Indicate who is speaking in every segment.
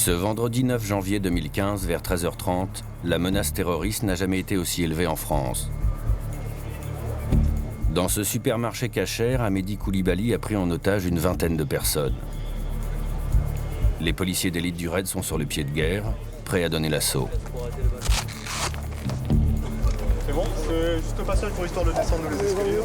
Speaker 1: Ce vendredi 9 janvier 2015, vers 13h30, la menace terroriste n'a jamais été aussi élevée en France. Dans ce supermarché cachère, Amédi Koulibaly a pris en otage une vingtaine de personnes. Les policiers d'élite du raid sont sur le pied de guerre, prêts à donner l'assaut.
Speaker 2: C'est bon, c'est juste au passage pour histoire de descendre les escaliers.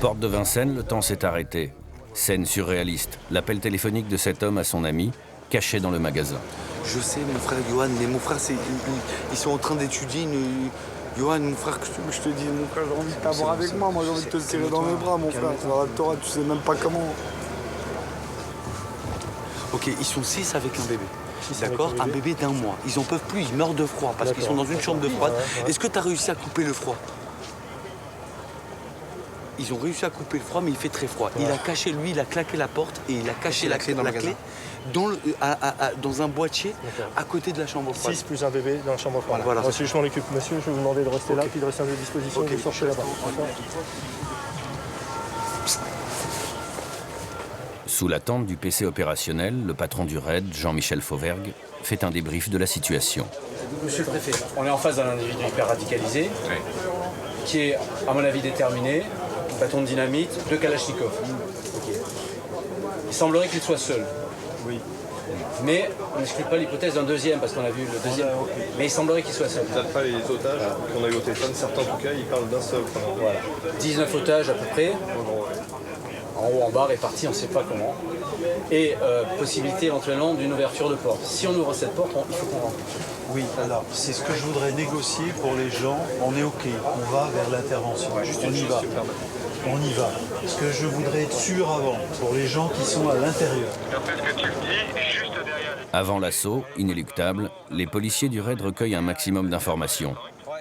Speaker 1: Porte de Vincennes, le temps s'est arrêté. Scène surréaliste, l'appel téléphonique de cet homme à son ami, caché dans le magasin.
Speaker 3: Je sais, mon frère Johan, mais mon frère, ils sont en train d'étudier une... Johan, mon frère, je te dis, mon frère, j'ai envie de t'avoir avec moi, j'ai envie de te le serrer dans mes bras, mon frère. Tu sais même pas comment. Ok, ils sont 6 avec un bébé. D'accord, un bébé d'1 mois. Ils en peuvent plus, ils meurent de froid parce qu'ils sont dans une chambre de froid. Est-ce que tu as réussi à couper le froid? Ils ont réussi à couper le froid, mais il fait très froid. Il a caché, lui, il a claqué la porte et il a caché la clé dans un boîtier à côté de la chambre froide.
Speaker 2: 6 plus un bébé dans la chambre froide. Voilà. Moi aussi, je m'en occupe. Monsieur, je vais vous demander de rester là, puis de rester à vos dispositions et de sortir là-bas.
Speaker 1: Sous la tente du PC opérationnel, le patron du raid, Jean-Michel Fauvergue, fait un débrief de la situation.
Speaker 4: Monsieur le préfet, on est en face d'un individu hyper radicalisé, qui est, à mon avis, déterminé, bâton de dynamite, 2 kalachnikovs. Okay. Il semblerait qu'il soit seul.
Speaker 2: Oui.
Speaker 4: Mais on n'exclut pas l'hypothèse d'un deuxième, parce qu'on a vu le deuxième. Mais il semblerait qu'il soit seul.
Speaker 2: Peut-être pas les otages qu'on a eu au téléphone, certains en tout cas, ils parlent d'un seul.
Speaker 4: Voilà. 19 otages à peu près, en haut, en bas, répartis, on ne sait pas comment. Et possibilité éventuellement d'une ouverture de porte. Si on ouvre cette porte, il faut qu'on rentre.
Speaker 5: Oui, alors c'est ce que je voudrais négocier pour les gens. On est OK, on va vers l'intervention. On y va. On y va. Ce que je voudrais être sûr avant, pour les gens qui sont à l'intérieur.
Speaker 1: Avant l'assaut, inéluctable, les policiers du raid recueillent un maximum d'informations.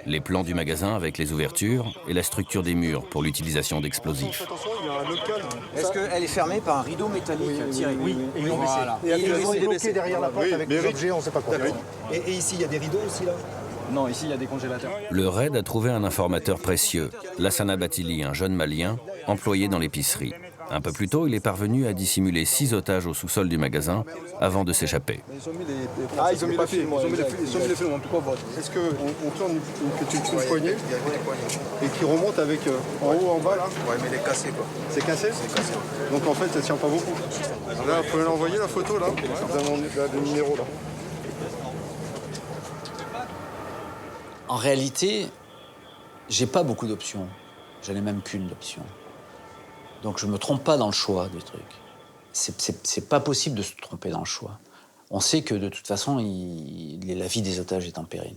Speaker 1: Les plans du magasin avec les ouvertures et la structure des murs pour l'utilisation d'explosifs.
Speaker 6: Est-ce qu'elle est fermée par un rideau métallique tiré?
Speaker 2: Oui,
Speaker 6: et ils ont baissé.
Speaker 2: Et ils ont bloqué derrière la porte avec des objets, on ne sait pas quoi.
Speaker 6: Et ici, il y a des rideaux aussi là?
Speaker 4: Non, ici, il y a des congélateurs.
Speaker 1: Le raid a trouvé un informateur précieux, Lassana Batili, un jeune Malien, employé dans l'épicerie. Un peu plus tôt, il est parvenu à dissimuler 6 otages au sous-sol du magasin avant de s'échapper.
Speaker 2: Ils ont mis les films, pourquoi pas? Est-ce qu'on tourne une petite poignée et qui remonte avec en haut, en bas là?
Speaker 3: Ouais, mais elle est cassée quoi.
Speaker 2: C'est cassé?
Speaker 3: C'est cassé.
Speaker 2: Donc en fait, ça tient pas beaucoup. Là, vous pouvez l'envoyer la photo là, d'un numéro là.
Speaker 6: En réalité, j'ai pas beaucoup d'options. J'en ai même qu'une option. Donc je me trompe pas dans le choix des trucs. C'est pas possible de se tromper dans le choix. On sait que de toute façon, la vie des otages est en péril.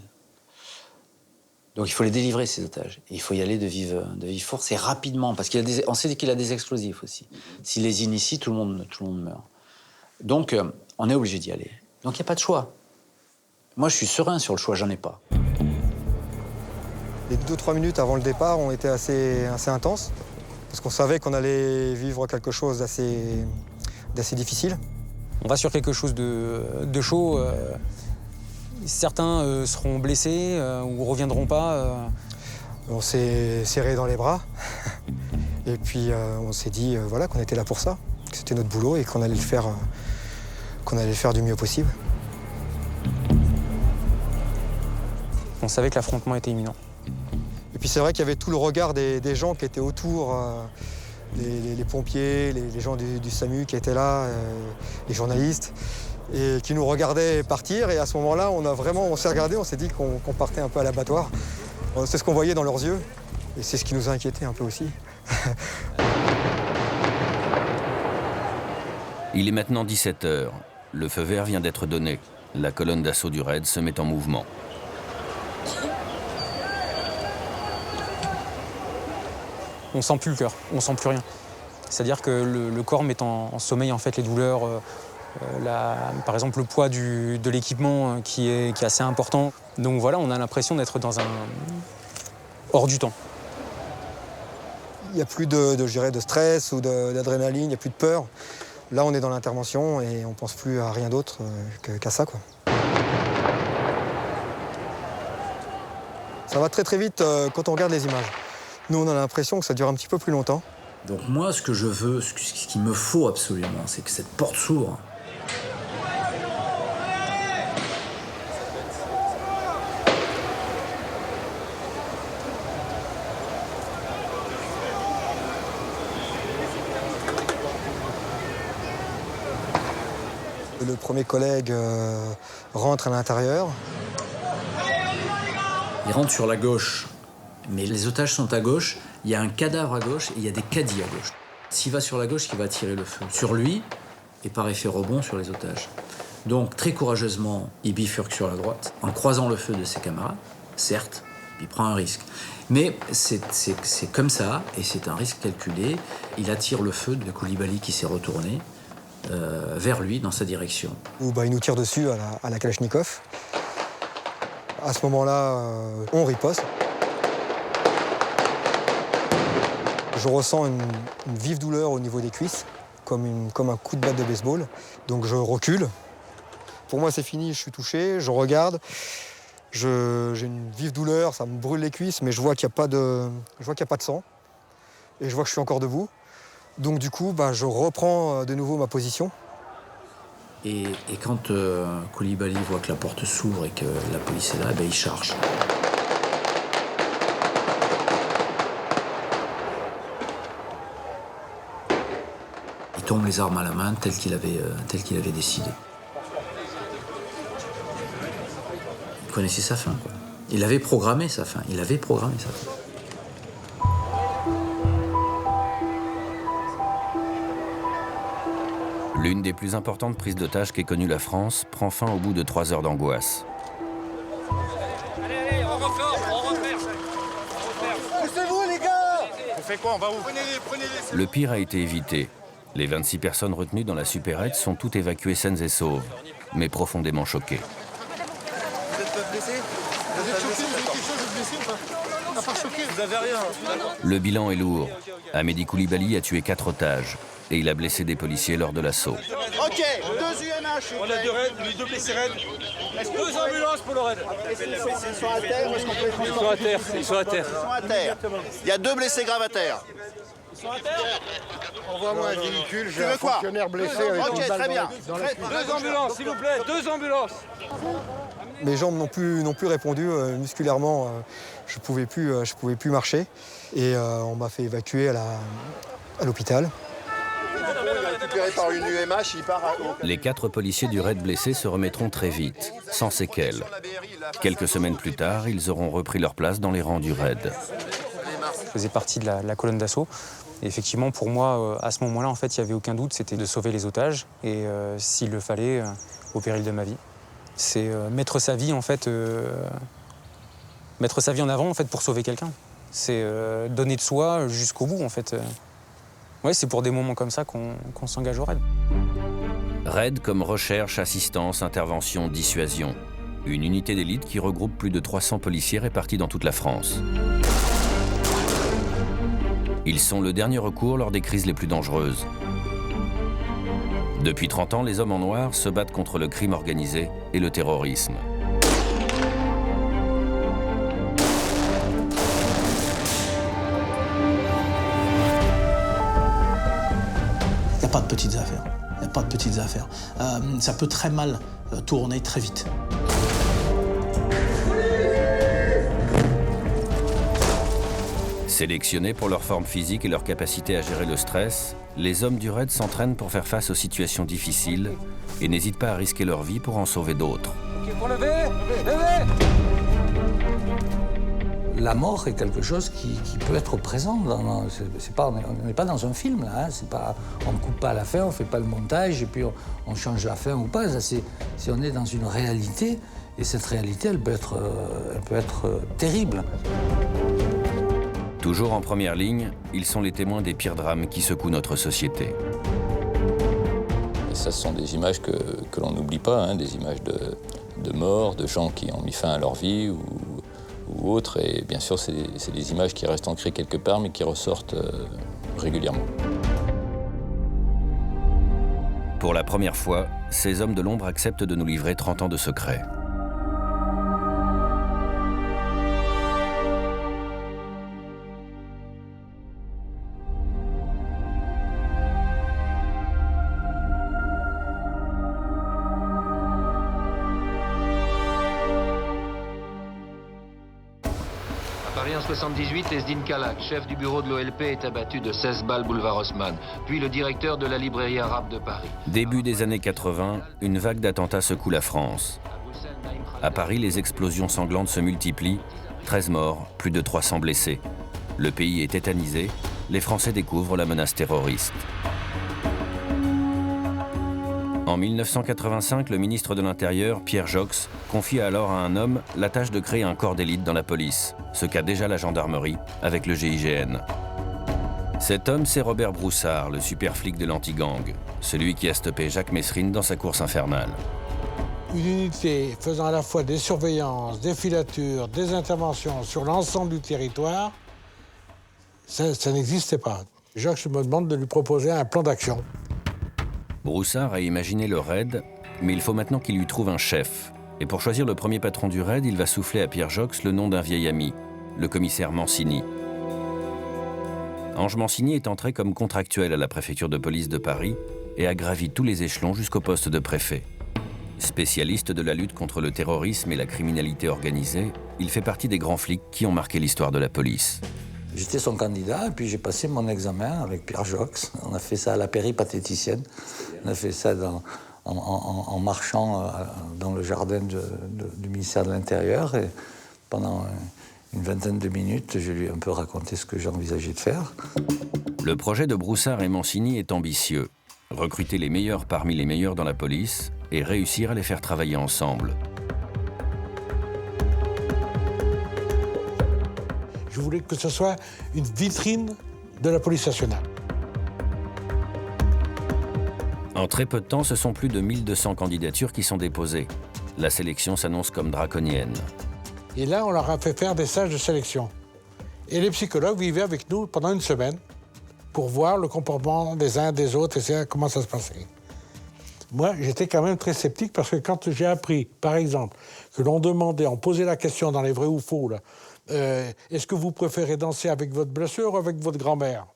Speaker 6: Donc il faut les délivrer, ces otages. Et il faut y aller de vive force et rapidement, parce on sait qu'il a des explosifs aussi. S'il les initie, tout le monde meurt. Donc on est obligé d'y aller. Donc il n'y a pas de choix. Moi, je suis serein sur le choix, j'en ai pas.
Speaker 7: Les 2-3 minutes avant le départ ont été assez intenses, parce qu'on savait qu'on allait vivre quelque chose d'assez difficile.
Speaker 8: On va sur quelque chose de chaud. Certains seront blessés ou reviendront pas.
Speaker 7: On s'est serré dans les bras, et puis on s'est dit voilà, qu'on était là pour ça, que c'était notre boulot et qu'on allait le faire du mieux possible.
Speaker 8: On savait que l'affrontement était imminent.
Speaker 7: Et puis c'est vrai qu'il y avait tout le regard des gens qui étaient autour, les pompiers, les gens du SAMU qui étaient là, les journalistes, et qui nous regardaient partir. Et à ce moment-là, on s'est regardé, on s'est dit qu'on partait un peu à l'abattoir. C'est ce qu'on voyait dans leurs yeux, et c'est ce qui nous a inquiétés un peu aussi.
Speaker 1: Il est maintenant 17h. Le feu vert vient d'être donné. La colonne d'assaut du raid se met en mouvement.
Speaker 8: On sent plus le cœur, on sent plus rien. C'est-à-dire que le corps met en sommeil en fait les douleurs, par exemple le poids de l'équipement qui est assez important. Donc voilà, on a l'impression d'être hors du temps.
Speaker 7: Il n'y a plus de stress ou d'adrénaline, il n'y a plus de peur. Là, on est dans l'intervention et on ne pense plus à rien d'autre qu'à ça, quoi. Ça va très très vite quand on regarde les images. Nous, on a l'impression que ça dure un petit peu plus longtemps.
Speaker 6: Donc moi, ce que je veux, ce qu'il me faut absolument, c'est que cette porte s'ouvre
Speaker 7: Le premier collègue rentre à l'intérieur.
Speaker 6: Il rentre sur la gauche, mais les otages sont à gauche, il y a un cadavre à gauche et il y a des caddies à gauche. S'il va sur la gauche, il va attirer le feu sur lui et par effet rebond sur les otages. Donc très courageusement, il bifurque sur la droite, en croisant le feu de ses camarades, certes, il prend un risque. Mais c'est comme ça, et c'est un risque calculé. Il attire le feu de Koulibaly qui s'est retourné vers lui, dans sa direction.
Speaker 7: Où il nous tire dessus à la Kalachnikov. À ce moment-là, on riposte. Je ressens une vive douleur au niveau des cuisses, comme un coup de batte de baseball. Donc je recule. Pour moi, c'est fini, je suis touché, je regarde. J'ai une vive douleur, ça me brûle les cuisses, mais je vois qu'il n'y a pas de sang. Et je vois que je suis encore debout. Donc du coup, je reprends de nouveau ma position.
Speaker 6: Et quand Koulibaly voit que la porte s'ouvre et que la police est là, il charge. Il tombe les armes à la main tel qu'il avait décidé. Il connaissait sa fin, quoi. Il avait programmé sa fin.
Speaker 1: L'une des plus importantes prises d'otages qu'ait connue la France prend fin au bout de 3 heures d'angoisse.
Speaker 9: Allez, on refaire.
Speaker 2: Poussez-vous les gars! On fait quoi? On va où? Prenez-les.
Speaker 1: Le pire a été évité. Les 26 personnes retenues dans la supérette sont toutes évacuées saines et sauves, mais profondément choquées.
Speaker 2: Vous êtes blessés? Vous êtes choqués? Vous avez quelque chose de blessé ou pas? À part choqué, vous avez rien.
Speaker 1: Le bilan est lourd. Amédi Koulibaly a tué 4 otages et il a blessé des policiers lors de l'assaut.
Speaker 9: Ok, 2 UMH. On a 2 raids, les 2 blessés raids. 2 ambulances pour le raid.
Speaker 2: Ils sont à terre ou est-ce qu'on peut les transporter?
Speaker 9: Ils sont à terre. Il y a 2 blessés graves à terre.
Speaker 2: Envoie-moi un véhicule, j'ai un fonctionnaire blessé avec une balle dans la cuisse.
Speaker 9: 2 ambulances, s'il vous plaît, 2 ambulances.
Speaker 7: Mes jambes n'ont plus répondu musculairement. Je pouvais plus marcher. Et on m'a fait évacuer à l'hôpital.
Speaker 2: Récupéré par une UMH, il part à...
Speaker 1: Les 4 policiers du raid blessés se remettront très vite, sans séquelles. Quelques semaines plus tard, ils auront repris leur place dans les rangs du raid.
Speaker 8: Je faisais partie de la colonne d'assaut. Et effectivement, pour moi, à ce moment-là, en fait, il n'y avait aucun doute, c'était de sauver les otages. Et s'il le fallait, au péril de ma vie. C'est mettre sa vie, en fait, mettre sa vie en avant, en fait, pour sauver quelqu'un. C'est donner de soi jusqu'au bout, en fait. Ouais, c'est pour des moments comme ça qu'on s'engage au raid.
Speaker 1: Raid comme recherche, assistance, intervention, dissuasion. Une unité d'élite qui regroupe plus de 300 policiers répartis dans toute la France. Ils sont le dernier recours lors des crises les plus dangereuses. Depuis 30 ans, les hommes en noir se battent contre le crime organisé et le terrorisme.
Speaker 10: Il n'y a pas de petites affaires. Il n'y a pas de petites affaires. Ça peut très mal tourner très vite.
Speaker 1: Sélectionnés pour leur forme physique et leur capacité à gérer le stress, les hommes du raid s'entraînent pour faire face aux situations difficiles et n'hésitent pas à risquer leur vie pour en sauver d'autres.
Speaker 9: Ok, pour lever, levez.
Speaker 10: La mort est quelque chose qui peut être présent. On n'est pas dans un film, là. Hein. On ne coupe pas la fin, on ne fait pas le montage et puis on change la fin ou pas. On est dans une réalité et cette réalité, elle peut être terrible.
Speaker 1: Toujours en première ligne, ils sont les témoins des pires drames qui secouent notre société.
Speaker 11: Et ça, ce sont des images que l'on n'oublie pas, hein, des images de morts, de gens qui ont mis fin à leur vie ou autres. Et bien sûr, c'est des images qui restent ancrées quelque part, mais qui ressortent régulièrement.
Speaker 1: Pour la première fois, ces hommes de l'ombre acceptent de nous livrer 30 ans de secrets.
Speaker 12: 1978, Esdin Kalak, chef du bureau de l'OLP, est abattu de 16 balles boulevard Haussmann, puis le directeur de la librairie arabe de Paris.
Speaker 1: Début des années 80, une vague d'attentats secoue la France. À Paris, les explosions sanglantes se multiplient. 13 morts, plus de 300 blessés. Le pays est tétanisé. Les Français découvrent la menace terroriste. En 1985, le ministre de l'Intérieur, Pierre Jox, confie alors à un homme la tâche de créer un corps d'élite dans la police, ce qu'a déjà la gendarmerie avec le GIGN. Cet homme, c'est Robert Broussard, le super flic de l'anti-gang, celui qui a stoppé Jacques Messrine dans sa course infernale.
Speaker 13: Une unité faisant à la fois des surveillances, des filatures, des interventions sur l'ensemble du territoire, ça n'existait pas. Jacques me demande de lui proposer un plan d'action.
Speaker 1: Broussard a imaginé le raid, mais il faut maintenant qu'il lui trouve un chef. Et pour choisir le premier patron du raid, il va souffler à Pierre Jox le nom d'un vieil ami, le commissaire Mancini. Ange Mancini est entré comme contractuel à la préfecture de police de Paris et a gravi tous les échelons jusqu'au poste de préfet. Spécialiste de la lutte contre le terrorisme et la criminalité organisée, il fait partie des grands flics qui ont marqué l'histoire de la police.
Speaker 10: J'étais son candidat et puis j'ai passé mon examen avec Pierre Jox. On a fait ça à la péripatéticienne. On a fait ça en marchant dans le jardin du ministère de l'Intérieur. Et pendant une vingtaine de minutes, je lui ai un peu raconté ce que j'envisageais de faire.
Speaker 1: Le projet de Broussard et Mancini est ambitieux. Recruter les meilleurs parmi les meilleurs dans la police et réussir à les faire travailler ensemble.
Speaker 13: Je voulais que ce soit une vitrine de la police nationale.
Speaker 1: En très peu de temps, ce sont plus de 1200 candidatures qui sont déposées. La sélection s'annonce comme draconienne.
Speaker 13: Et là, on leur a fait faire des stages de sélection. Et les psychologues vivaient avec nous pendant une semaine pour voir le comportement des uns des autres et comment ça se passait. Moi, j'étais quand même très sceptique parce que quand j'ai appris, par exemple, que l'on demandait, on posait la question dans les vrais ou faux, là, est-ce que vous préférez danser avec votre blessure ou avec votre grand-mère?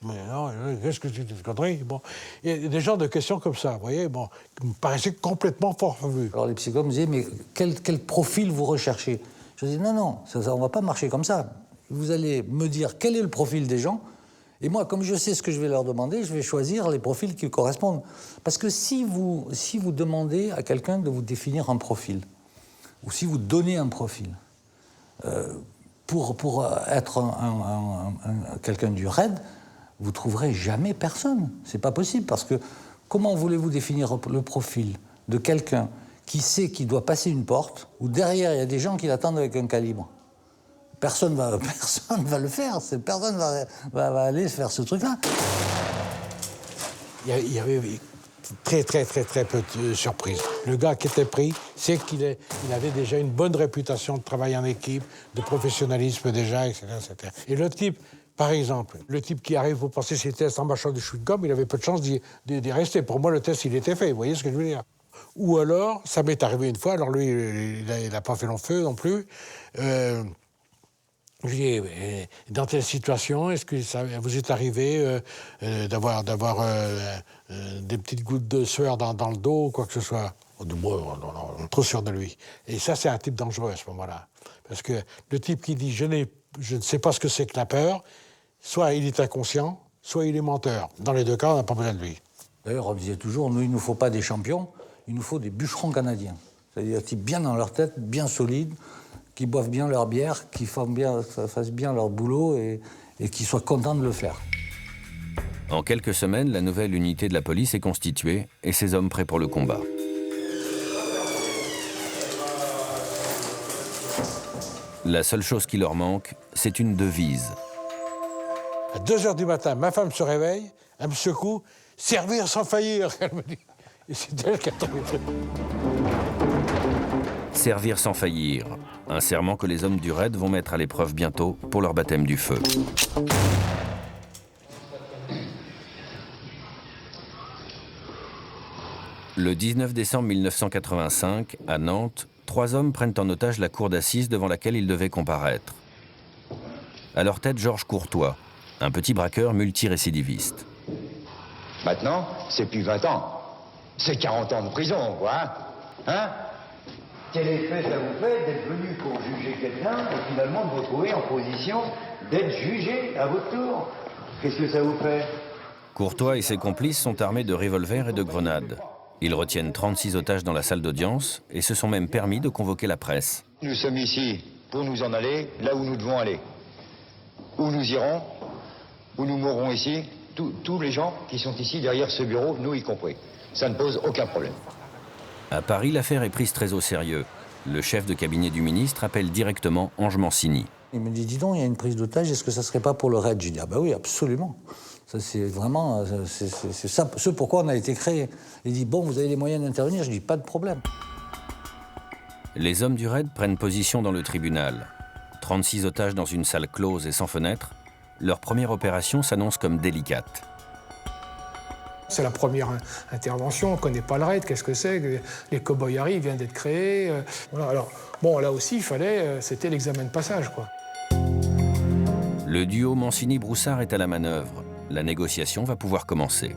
Speaker 13: Mais non, qu'est-ce que c'est une connerie? Bon, il y a des genres de questions comme ça, vous voyez, bon, qui me paraissaient complètement farfelues.
Speaker 10: Alors les psychologues me disaient, mais quel profil vous recherchez? Je dis, non, ça, on ne va pas marcher comme ça. Vous allez me dire quel est le profil des gens, et moi, comme je sais ce que je vais leur demander, je vais choisir les profils qui correspondent. Parce que si vous demandez à quelqu'un de vous définir un profil, ou si vous donnez un profil, pour être quelqu'un du raid, vous trouverez jamais personne. C'est pas possible, parce que comment voulez-vous définir le profil de quelqu'un qui sait qu'il doit passer une porte, où derrière il y a des gens qui l'attendent avec un calibre? Personne va le faire, personne va aller faire ce truc-là.
Speaker 13: Il y avait très peu de surprises. Le gars qui était pris, c'est qu'il avait déjà une bonne réputation de travail en équipe, de professionnalisme déjà, etc. Et le type, par exemple, le type qui arrive pour passer ses tests en marchant du chewing-gum, il avait peu de chance d'y rester. Pour moi, le test, il était fait, vous voyez ce que je veux dire? Ou alors, ça m'est arrivé une fois, alors lui, il n'a pas fait long feu non plus. Je lui ai dit, dans telle situation, est-ce que ça vous est arrivé d'avoir des petites gouttes de sueur dans le dos ou quoi que ce soit? Moi, non, trop sûr de lui. Et ça, c'est un type dangereux à ce moment-là. Parce que le type qui dit je ne sais pas ce que c'est que la peur, soit il est inconscient, soit il est menteur. Dans les deux cas, on n'a pas besoin de lui.
Speaker 10: D'ailleurs, on disait toujours, il ne nous faut pas des champions, il nous faut des bûcherons canadiens. C'est-à-dire des types bien dans leur tête, bien solides, qui boivent bien leur bière, qui fassent bien leur boulot et qui soient contents de le faire.
Speaker 1: En quelques semaines, la nouvelle unité de la police est constituée et ses hommes prêts pour le combat. La seule chose qui leur manque, c'est une devise.
Speaker 13: À 2h du matin, ma femme se réveille, elle me secoue, « Servir sans faillir », elle me dit. Et c'est elle qui a trouvé le truc.
Speaker 1: Servir sans faillir, un serment que les hommes du raid vont mettre à l'épreuve bientôt pour leur baptême du feu. Le 19 décembre 1985, à Nantes, 3 hommes prennent en otage la cour d'assises devant laquelle ils devaient comparaître. À leur tête, Georges Courtois, un petit braqueur multirécidiviste.
Speaker 14: Maintenant, c'est plus 20 ans. C'est 40 ans de prison, quoi. Hein? Quel effet ça vous fait d'être venu pour juger quelqu'un et finalement de vous retrouver en position d'être jugé à votre tour? Qu'est-ce que ça vous fait?
Speaker 1: Courtois et ses complices sont armés de revolvers et de grenades. Ils retiennent 36 otages dans la salle d'audience et se sont même permis de convoquer la presse.
Speaker 14: Nous sommes ici pour nous en aller là où nous devons aller. Où nous irons, où nous mourrons ici, tous les gens qui sont ici derrière ce bureau, nous y compris. Ça ne pose aucun problème.
Speaker 1: À Paris, l'affaire est prise très au sérieux. Le chef de cabinet du ministre appelle directement Ange Mancini.
Speaker 10: Il me dit, dis donc, il y a une prise d'otage, est-ce que ça ne serait pas pour le RAID? J'ai dit, ah ben oui, absolument. Ça, c'est vraiment, c'est ça, ce pourquoi on a été créé. Il dit, bon, vous avez les moyens d'intervenir? Je dis, pas de problème.
Speaker 1: Les hommes du RAID prennent position dans le tribunal. 36 otages dans une salle close et sans fenêtre. Leur première opération s'annonce comme délicate.
Speaker 15: C'est la première intervention, on ne connaît pas le RAID, qu'est-ce que c'est? Les cow-boys arrivent, viennent d'être créés. Voilà. Alors, bon, là aussi, il fallait, c'était l'examen de passage, quoi.
Speaker 1: Le duo Mancini-Broussard est à la manœuvre. La négociation va pouvoir commencer.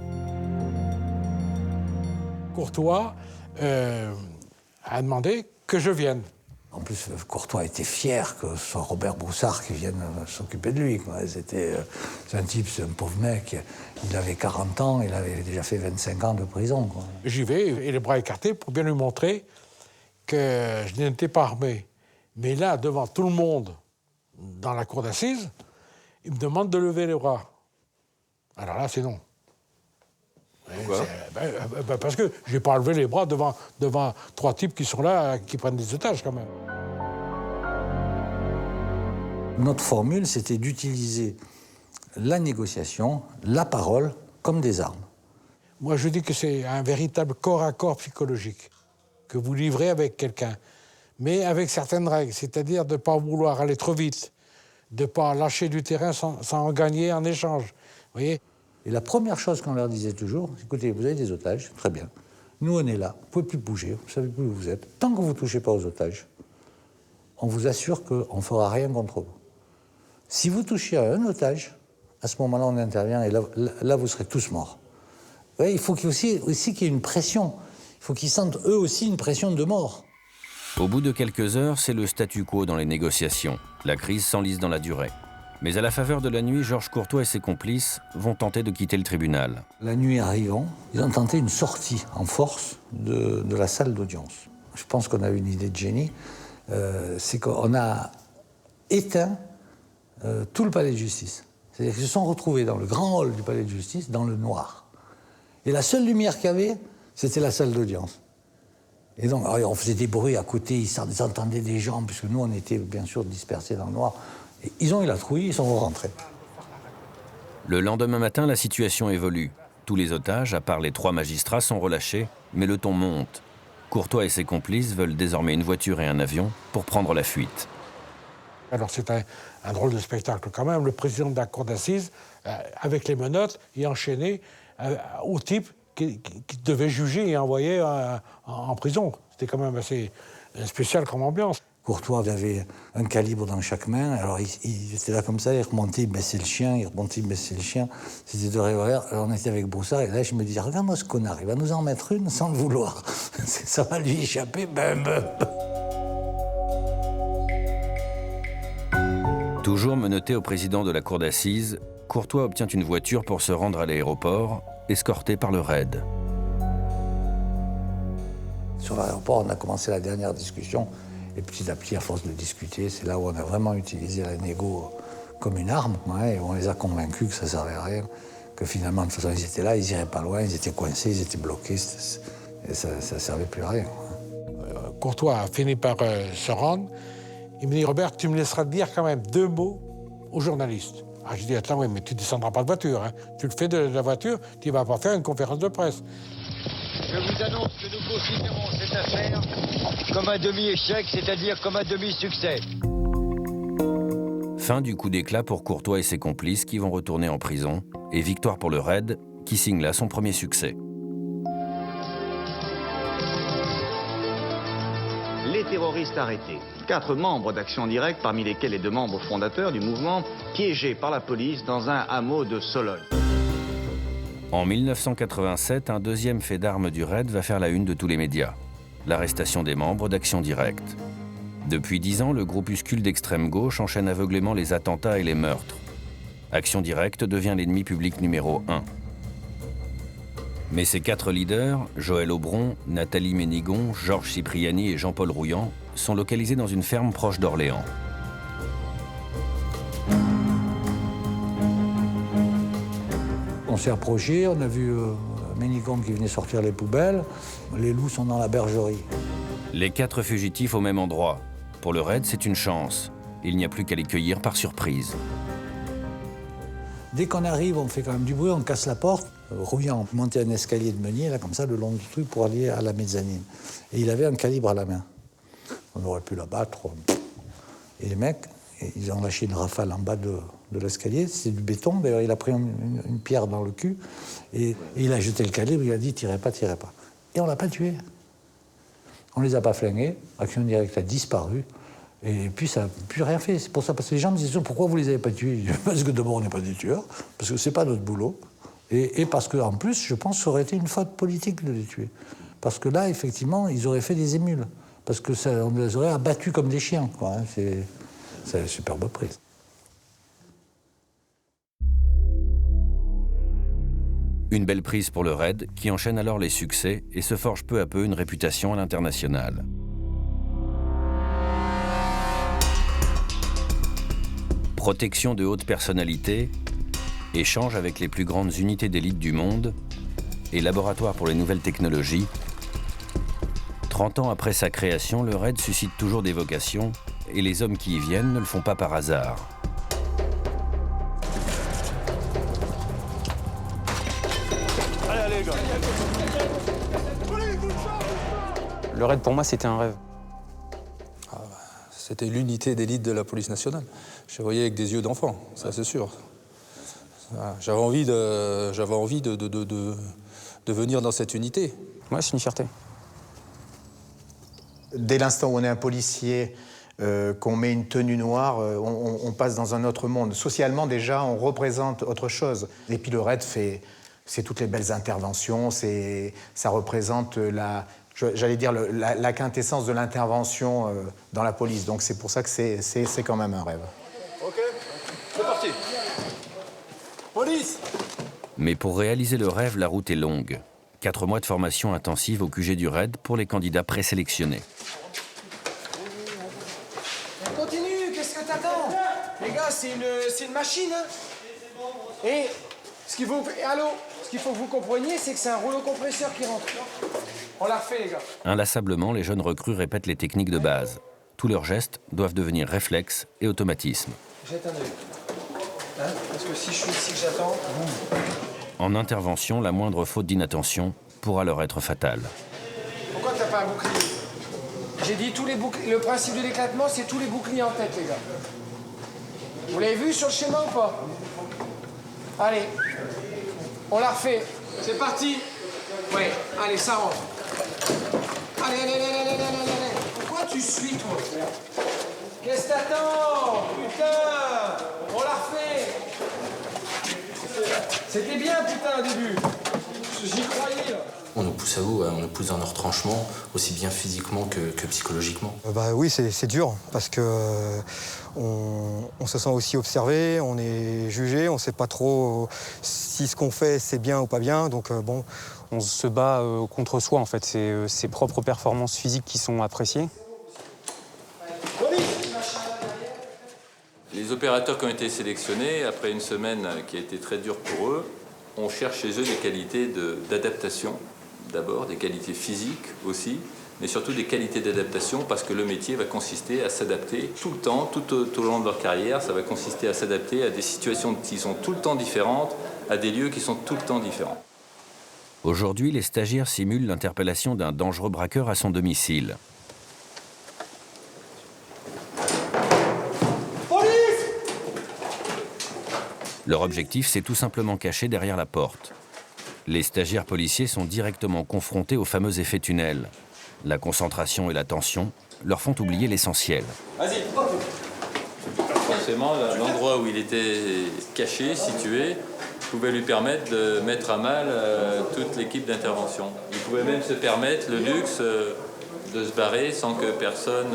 Speaker 13: Courtois a demandé que je vienne.
Speaker 10: En plus, Courtois était fier que ce soit Robert Broussard qui vienne s'occuper de lui. C'est un type, c'est un pauvre mec. Il avait 40 ans, il avait déjà fait 25 ans de prison.
Speaker 13: J'y vais, et les bras écartés, pour bien lui montrer que je n'étais pas armé. Mais là, devant tout le monde, dans la cour d'assises, il me demande de lever les bras. Alors là, c'est non.
Speaker 2: Pourquoi?
Speaker 13: Parce que je n'ai pas levé les bras devant 3 types qui sont là, qui prennent des otages quand même.
Speaker 10: Notre formule, c'était d'utiliser la négociation, la parole, comme des armes.
Speaker 13: Moi, je dis que c'est un véritable corps à corps psychologique que vous livrez avec quelqu'un, mais avec certaines règles, c'est-à-dire de ne pas vouloir aller trop vite, de ne pas lâcher du terrain sans en gagner en échange. Vous voyez?
Speaker 10: Et la première chose qu'on leur disait toujours, écoutez, vous avez des otages, très bien. Nous, on est là, vous ne pouvez plus bouger, vous ne savez plus où vous êtes. Tant que vous ne touchez pas aux otages, on vous assure qu'on ne fera rien contre vous. Si vous touchez à un otage, à ce moment-là, on intervient et là vous serez tous morts. Vous voyez, il faut aussi qu'il y ait une pression. Il faut qu'ils sentent eux aussi une pression de mort.
Speaker 1: Au bout de quelques heures, c'est le statu quo dans les négociations. La crise s'enlise dans la durée. Mais à la faveur de la nuit, Georges Courtois et ses complices vont tenter de quitter le tribunal.
Speaker 10: La nuit arrivant, ils ont tenté une sortie en force de la salle d'audience. Je pense qu'on a une idée de génie. C'est qu'on a éteint tout le palais de justice. C'est-à-dire qu'ils se sont retrouvés dans le grand hall du palais de justice, dans le noir. Et la seule lumière qu'il y avait, c'était la salle d'audience. Et donc, on faisait des bruits à côté, ils entendaient des gens, puisque nous, on était bien sûr dispersés dans le noir. Et ils ont eu la trouille, ils sont rentrés.
Speaker 1: Le lendemain matin, la situation évolue. Tous les otages, à part les 3 magistrats, sont relâchés, mais le ton monte. Courtois et ses complices veulent désormais une voiture et un avion pour prendre la fuite.
Speaker 13: Alors c'est un drôle de spectacle quand même. Le président de la cour d'assises, avec les menottes, est enchaîné au type qui devait juger et envoyer en prison. C'était quand même assez spécial comme ambiance.
Speaker 10: Courtois avait un calibre dans chaque main, alors il était là comme ça, il remontait, il baissait le chien, il remontait, il baissait le chien. C'était 2 revolvers. Alors on était avec Broussard, et là je me disais, regarde-moi ce connard, il va nous en mettre une sans le vouloir. Ça va lui échapper, bam, bam.
Speaker 1: Toujours menotté au président de la cour d'assises, Courtois obtient une voiture pour se rendre à l'aéroport, escorté par le RAID.
Speaker 10: Sur l'aéroport, on a commencé la dernière discussion. Et petit à petit, à force de discuter, c'est là où on a vraiment utilisé la négo comme une arme. Ouais, et on les a convaincus que ça ne servait à rien, que finalement, de toute façon, ils étaient là, ils n'iraient pas loin, ils étaient coincés, ils étaient bloqués, et ça ne servait plus à rien.
Speaker 13: Courtois a fini par se rendre. Il me dit, Robert, tu me laisseras dire quand même 2 mots aux journalistes. Ah, je dis, attends, oui, mais tu ne descendras pas de voiture. Hein. Tu le fais de la voiture, tu ne vas pas faire une conférence de presse.
Speaker 14: Je vous annonce que nous considérons cette affaire comme un demi-échec, c'est-à-dire comme un demi-succès.
Speaker 1: Fin du coup d'éclat pour Courtois et ses complices qui vont retourner en prison, et victoire pour le RAID qui signe là son premier succès.
Speaker 16: Les terroristes arrêtés. 4 membres d'Action Directe, parmi lesquels les 2 membres fondateurs du mouvement, piégés par la police dans un hameau de Sologne.
Speaker 1: En 1987, un deuxième fait d'armes du RAID va faire la une de tous les médias. l'arrestation des membres d'Action Directe. Depuis 10 ans, le groupuscule d'extrême gauche enchaîne aveuglément les attentats et les meurtres. Action Directe devient l'ennemi public numéro 1. Mais ces 4 leaders, Joël Aubron, Nathalie Ménigon, Georges Cipriani et Jean-Paul Rouillant, sont localisés dans une ferme proche d'Orléans.
Speaker 10: On s'est approché, on a vu Ménigon qui venait sortir les poubelles. Les loups sont dans la bergerie.
Speaker 1: Les 4 fugitifs au même endroit. Pour le raid, c'est une chance. Il n'y a plus qu'à les cueillir par surprise.
Speaker 10: Dès qu'on arrive, on fait quand même du bruit, on casse la porte. Rouillant montait un escalier de meunier, là, comme ça, le long du truc, pour aller à la mezzanine. Et il avait un calibre à la main. On aurait pu l'abattre. Et les mecs, ils ont lâché une rafale en bas de l'escalier. C'est du béton. D'ailleurs, il a pris une pierre dans le cul. Et il a jeté le calibre. Il a dit, tirez pas, tirez pas. Et on l'a pas tué. On les a pas flingués. Action Directe a disparu. Et puis, ça n'a plus rien fait. C'est pour ça, parce que les gens me disaient, pourquoi vous les avez pas tués? Parce que d'abord, on n'est pas des tueurs. Parce que c'est pas notre boulot. Et parce qu'en plus, je pense que ça aurait été une faute politique de les tuer. Parce que là, effectivement, ils auraient fait des émules. Parce que on les aurait abattus comme des chiens, quoi. Hein. C'est une superbe prise.
Speaker 1: Une belle prise pour le raid, qui enchaîne alors les succès et se forge peu à peu une réputation à l'international. Protection de hautes personnalités, échange avec les plus grandes unités d'élite du monde et laboratoire pour les nouvelles technologies. 30 ans après sa création, le raid suscite toujours des vocations et les hommes qui y viennent ne le font pas par hasard.
Speaker 9: Allez, les gars.
Speaker 8: Le raid, pour moi, c'était un rêve.
Speaker 17: C'était l'unité d'élite de la police nationale. Je les voyais avec des yeux d'enfant, ça c'est sûr. J'avais envie de venir dans cette unité.
Speaker 8: Ouais, c'est une fierté.
Speaker 18: Dès l'instant où on est un policier, qu'on met une tenue noire, on passe dans un autre monde. Socialement, déjà, on représente autre chose. Et puis le raid, c'est toutes les belles interventions, ça représente j'allais dire la quintessence de l'intervention dans la police. Donc c'est pour ça que c'est quand même un rêve.
Speaker 9: Ok, c'est parti. Police!
Speaker 1: Mais pour réaliser le rêve, la route est longue. 4 mois de formation intensive au QG du raid pour les candidats présélectionnés.
Speaker 19: Continue, qu'est-ce que t'attends? Les gars, c'est une machine. Hein. Et ce qu'il faut que vous compreniez, c'est que c'est un rouleau compresseur qui rentre. On l'a refait, les gars.
Speaker 1: Inlassablement, les jeunes recrues répètent les techniques de base. Tous leurs gestes doivent devenir réflexes et automatismes.
Speaker 19: Jette un œil. Hein? Parce que si je suis ici que j'attends,
Speaker 1: En intervention, la moindre faute d'inattention pourra leur être fatale.
Speaker 19: Pourquoi t'as pas un bouclier? J'ai dit le principe de l'éclatement, c'est tous les boucliers en tête, les gars. Vous l'avez vu sur le schéma ou pas? Allez, on la refait. C'est parti. Ouais, allez, ça rentre. Allez. Pourquoi tu suis, toi? Qu'est-ce que t'attends? Putain! On la refait. C'était bien, putain, au début. J'y croyais, là.
Speaker 20: On nous pousse à bout, on nous pousse dans nos retranchements, aussi bien physiquement que psychologiquement.
Speaker 7: Oui, c'est dur, parce que on se sent aussi observé, on est jugé, on ne sait pas trop si ce qu'on fait, c'est bien ou pas bien, donc bon.
Speaker 8: On se bat contre soi, en fait. C'est ses propres performances physiques qui sont appréciées.
Speaker 11: Les opérateurs qui ont été sélectionnés, après une semaine qui a été très dure pour eux, on cherche chez eux des qualités d'adaptation, d'abord, des qualités physiques aussi, mais surtout des qualités d'adaptation parce que le métier va consister à s'adapter tout le temps, tout au long de leur carrière. Ça va consister à s'adapter à des situations qui sont tout le temps différentes, à des lieux qui sont tout le temps différents.
Speaker 1: Aujourd'hui, les stagiaires simulent l'interpellation d'un dangereux braqueur à son domicile. Leur objectif, c'est tout simplement caché derrière la porte. Les stagiaires policiers sont directement confrontés au fameux effet tunnel. La concentration et la tension leur font oublier l'essentiel.
Speaker 11: Vas-y, forcément, l'endroit où il était caché, situé, pouvait lui permettre de mettre à mal toute l'équipe d'intervention. Il pouvait même se permettre le luxe de se barrer sans que personne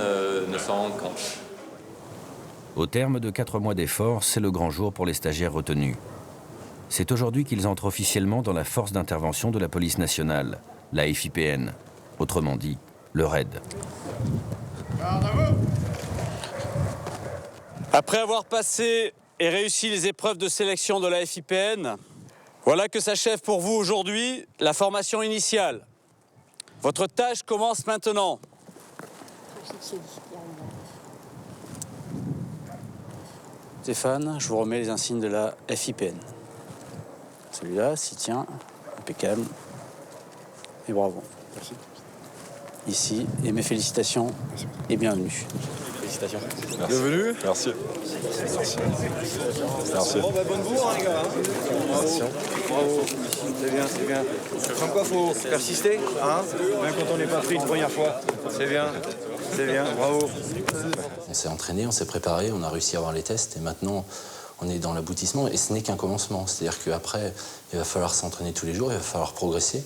Speaker 11: ne s'en rende compte.
Speaker 1: Au terme de 4 mois d'efforts, c'est le grand jour pour les stagiaires retenus. C'est aujourd'hui qu'ils entrent officiellement dans la force d'intervention de la police nationale, la FIPN, autrement dit, le RAID.
Speaker 21: Après avoir passé et réussi les épreuves de sélection de la FIPN, voilà que s'achève pour vous aujourd'hui la formation initiale. Votre tâche commence maintenant. Stéphane, je vous remets les insignes de la FIPN. Celui-là s'y tient, impeccable. Et bravo. Merci. Ici, et mes félicitations et bienvenue. Félicitations.
Speaker 22: Merci. Bienvenue. Merci. Merci.
Speaker 9: Bon, bonne bourre, les gars. Merci. Bravo. C'est bien, c'est bien. Comme quoi, faut persister, hein, même quand on n'est pas pris une première fois. C'est bien, bravo.
Speaker 20: On s'est entraîné, on s'est préparé, on a réussi à avoir les tests et maintenant on est dans l'aboutissement et ce n'est qu'un commencement. C'est-à-dire qu'après, il va falloir s'entraîner tous les jours, il va falloir progresser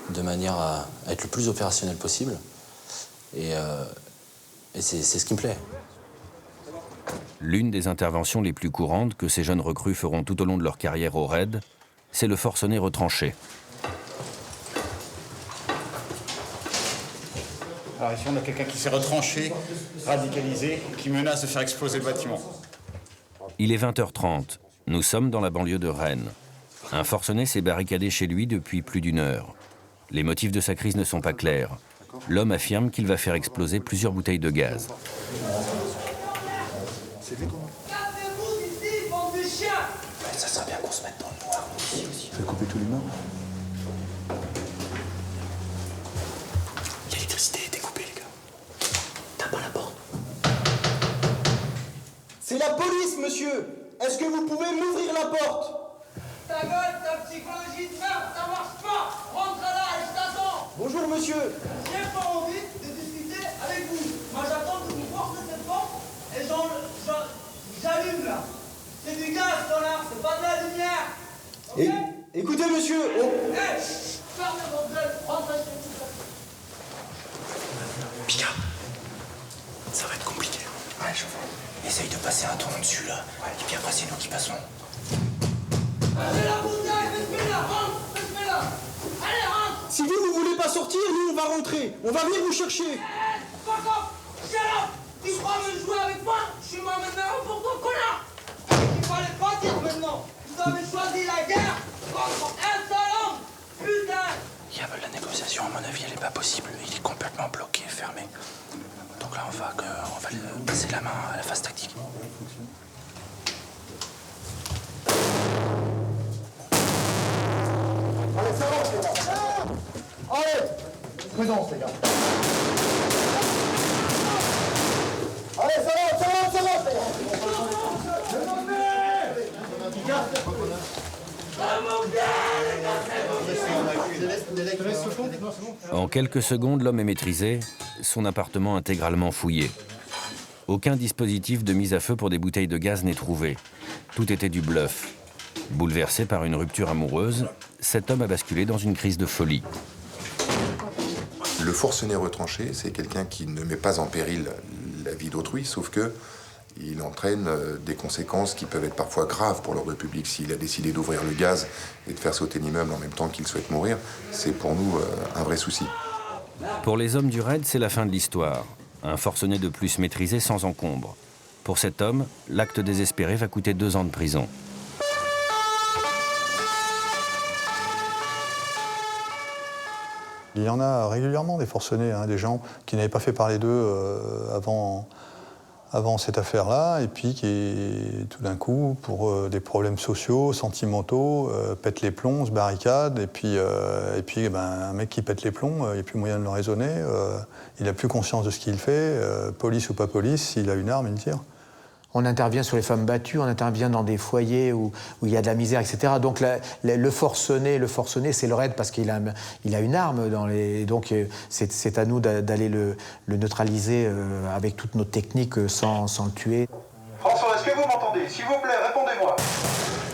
Speaker 20: de manière à être le plus opérationnel possible. Et c'est ce qui me plaît.
Speaker 1: L'une des interventions les plus courantes que ces jeunes recrues feront tout au long de leur carrière au RAID, c'est le forcené retranché.
Speaker 23: Alors ici, on a quelqu'un qui s'est retranché, radicalisé, qui menace de faire exploser le bâtiment.
Speaker 1: Il est 20h30. Nous sommes dans la banlieue de Rennes. Un forcené s'est barricadé chez lui depuis plus d'1 heure. Les motifs de sa crise ne sont pas clairs. L'homme affirme qu'il va faire exploser plusieurs bouteilles de gaz.
Speaker 20: Ça serait bien qu'on se mette dans le noir aussi.
Speaker 23: Tu veux couper tous les morts?
Speaker 20: Il y a l'électricité est découpée, les gars. Tape à la porte.
Speaker 24: C'est la police, monsieur. Est-ce que vous pouvez m'ouvrir la porte?
Speaker 9: Ta gueule, ta psychologie de merde, ça marche pas. Rentre là et je t'attends.
Speaker 24: Bonjour, monsieur.
Speaker 9: J'ai pas envie de discuter avec vous. Moi, j'attends que vous forcez cette porte et j'allume là. C'est du gaz, connard, c'est pas de la lumière.
Speaker 24: Et, écoutez, monsieur.
Speaker 9: Fermez votre gueule, rentrez chez vous.
Speaker 20: Pika, ça va être compliqué. Ouais, je vois. Essaye de passer un tour dessus là. Et puis après, c'est nous qui passons.
Speaker 9: Allez la bouteille, faites-la, rentre, faites-la. Allez, rentre.
Speaker 24: Si vous voulez pas sortir, nous, on va rentrer. On va venir vous chercher.
Speaker 9: Fuck off, shut up. Tu crois me jouer avec moi? Je suis moi maintenant pour ton connard. Il fallait partir maintenant. Vous avez choisi la guerre contre un seul homme. Putain.
Speaker 20: Il y a la négociation, à mon avis, elle est pas possible. Il est complètement bloqué, fermé. Donc là, on va passer la main à la phase tactique.
Speaker 24: Allez, ça avance, les gars. Allez. Prudence, les gars. Allez, ça avance, les gars.
Speaker 1: En quelques secondes, l'homme est maîtrisé, son appartement intégralement fouillé. Aucun dispositif de mise à feu pour des bouteilles de gaz n'est trouvé. Tout était du bluff. Bouleversé par une rupture amoureuse, cet homme a basculé dans une crise de folie.
Speaker 25: Le forcené retranché, c'est quelqu'un qui ne met pas en péril la vie d'autrui, sauf que il entraîne des conséquences qui peuvent être parfois graves pour l'ordre public. S'il a décidé d'ouvrir le gaz et de faire sauter l'immeuble en même temps qu'il souhaite mourir, c'est pour nous un vrai souci.
Speaker 1: Pour les hommes du RAID, c'est la fin de l'histoire. Un forcené de plus maîtrisé sans encombre. Pour cet homme, l'acte désespéré va coûter 2 ans de prison.
Speaker 26: Il y en a régulièrement des forcenés, des gens qui n'avaient pas fait parler d'eux avant cette affaire-là, et puis qui, tout d'un coup, pour des problèmes sociaux, sentimentaux, pètent les plombs, se barricadent, et puis un mec qui pète les plombs, il n'y a plus moyen de le raisonner, il n'a plus conscience de ce qu'il fait, police ou pas police, s'il a une arme, il tire.
Speaker 18: On intervient sur les femmes battues, on intervient dans des foyers où il y a de la misère, etc. Donc le forcené, c'est le RAID parce qu'il a une arme. Donc c'est à nous d'aller le neutraliser avec toutes nos techniques sans le tuer.
Speaker 24: François, est-ce que vous m'entendez? S'il vous plaît, répondez-moi.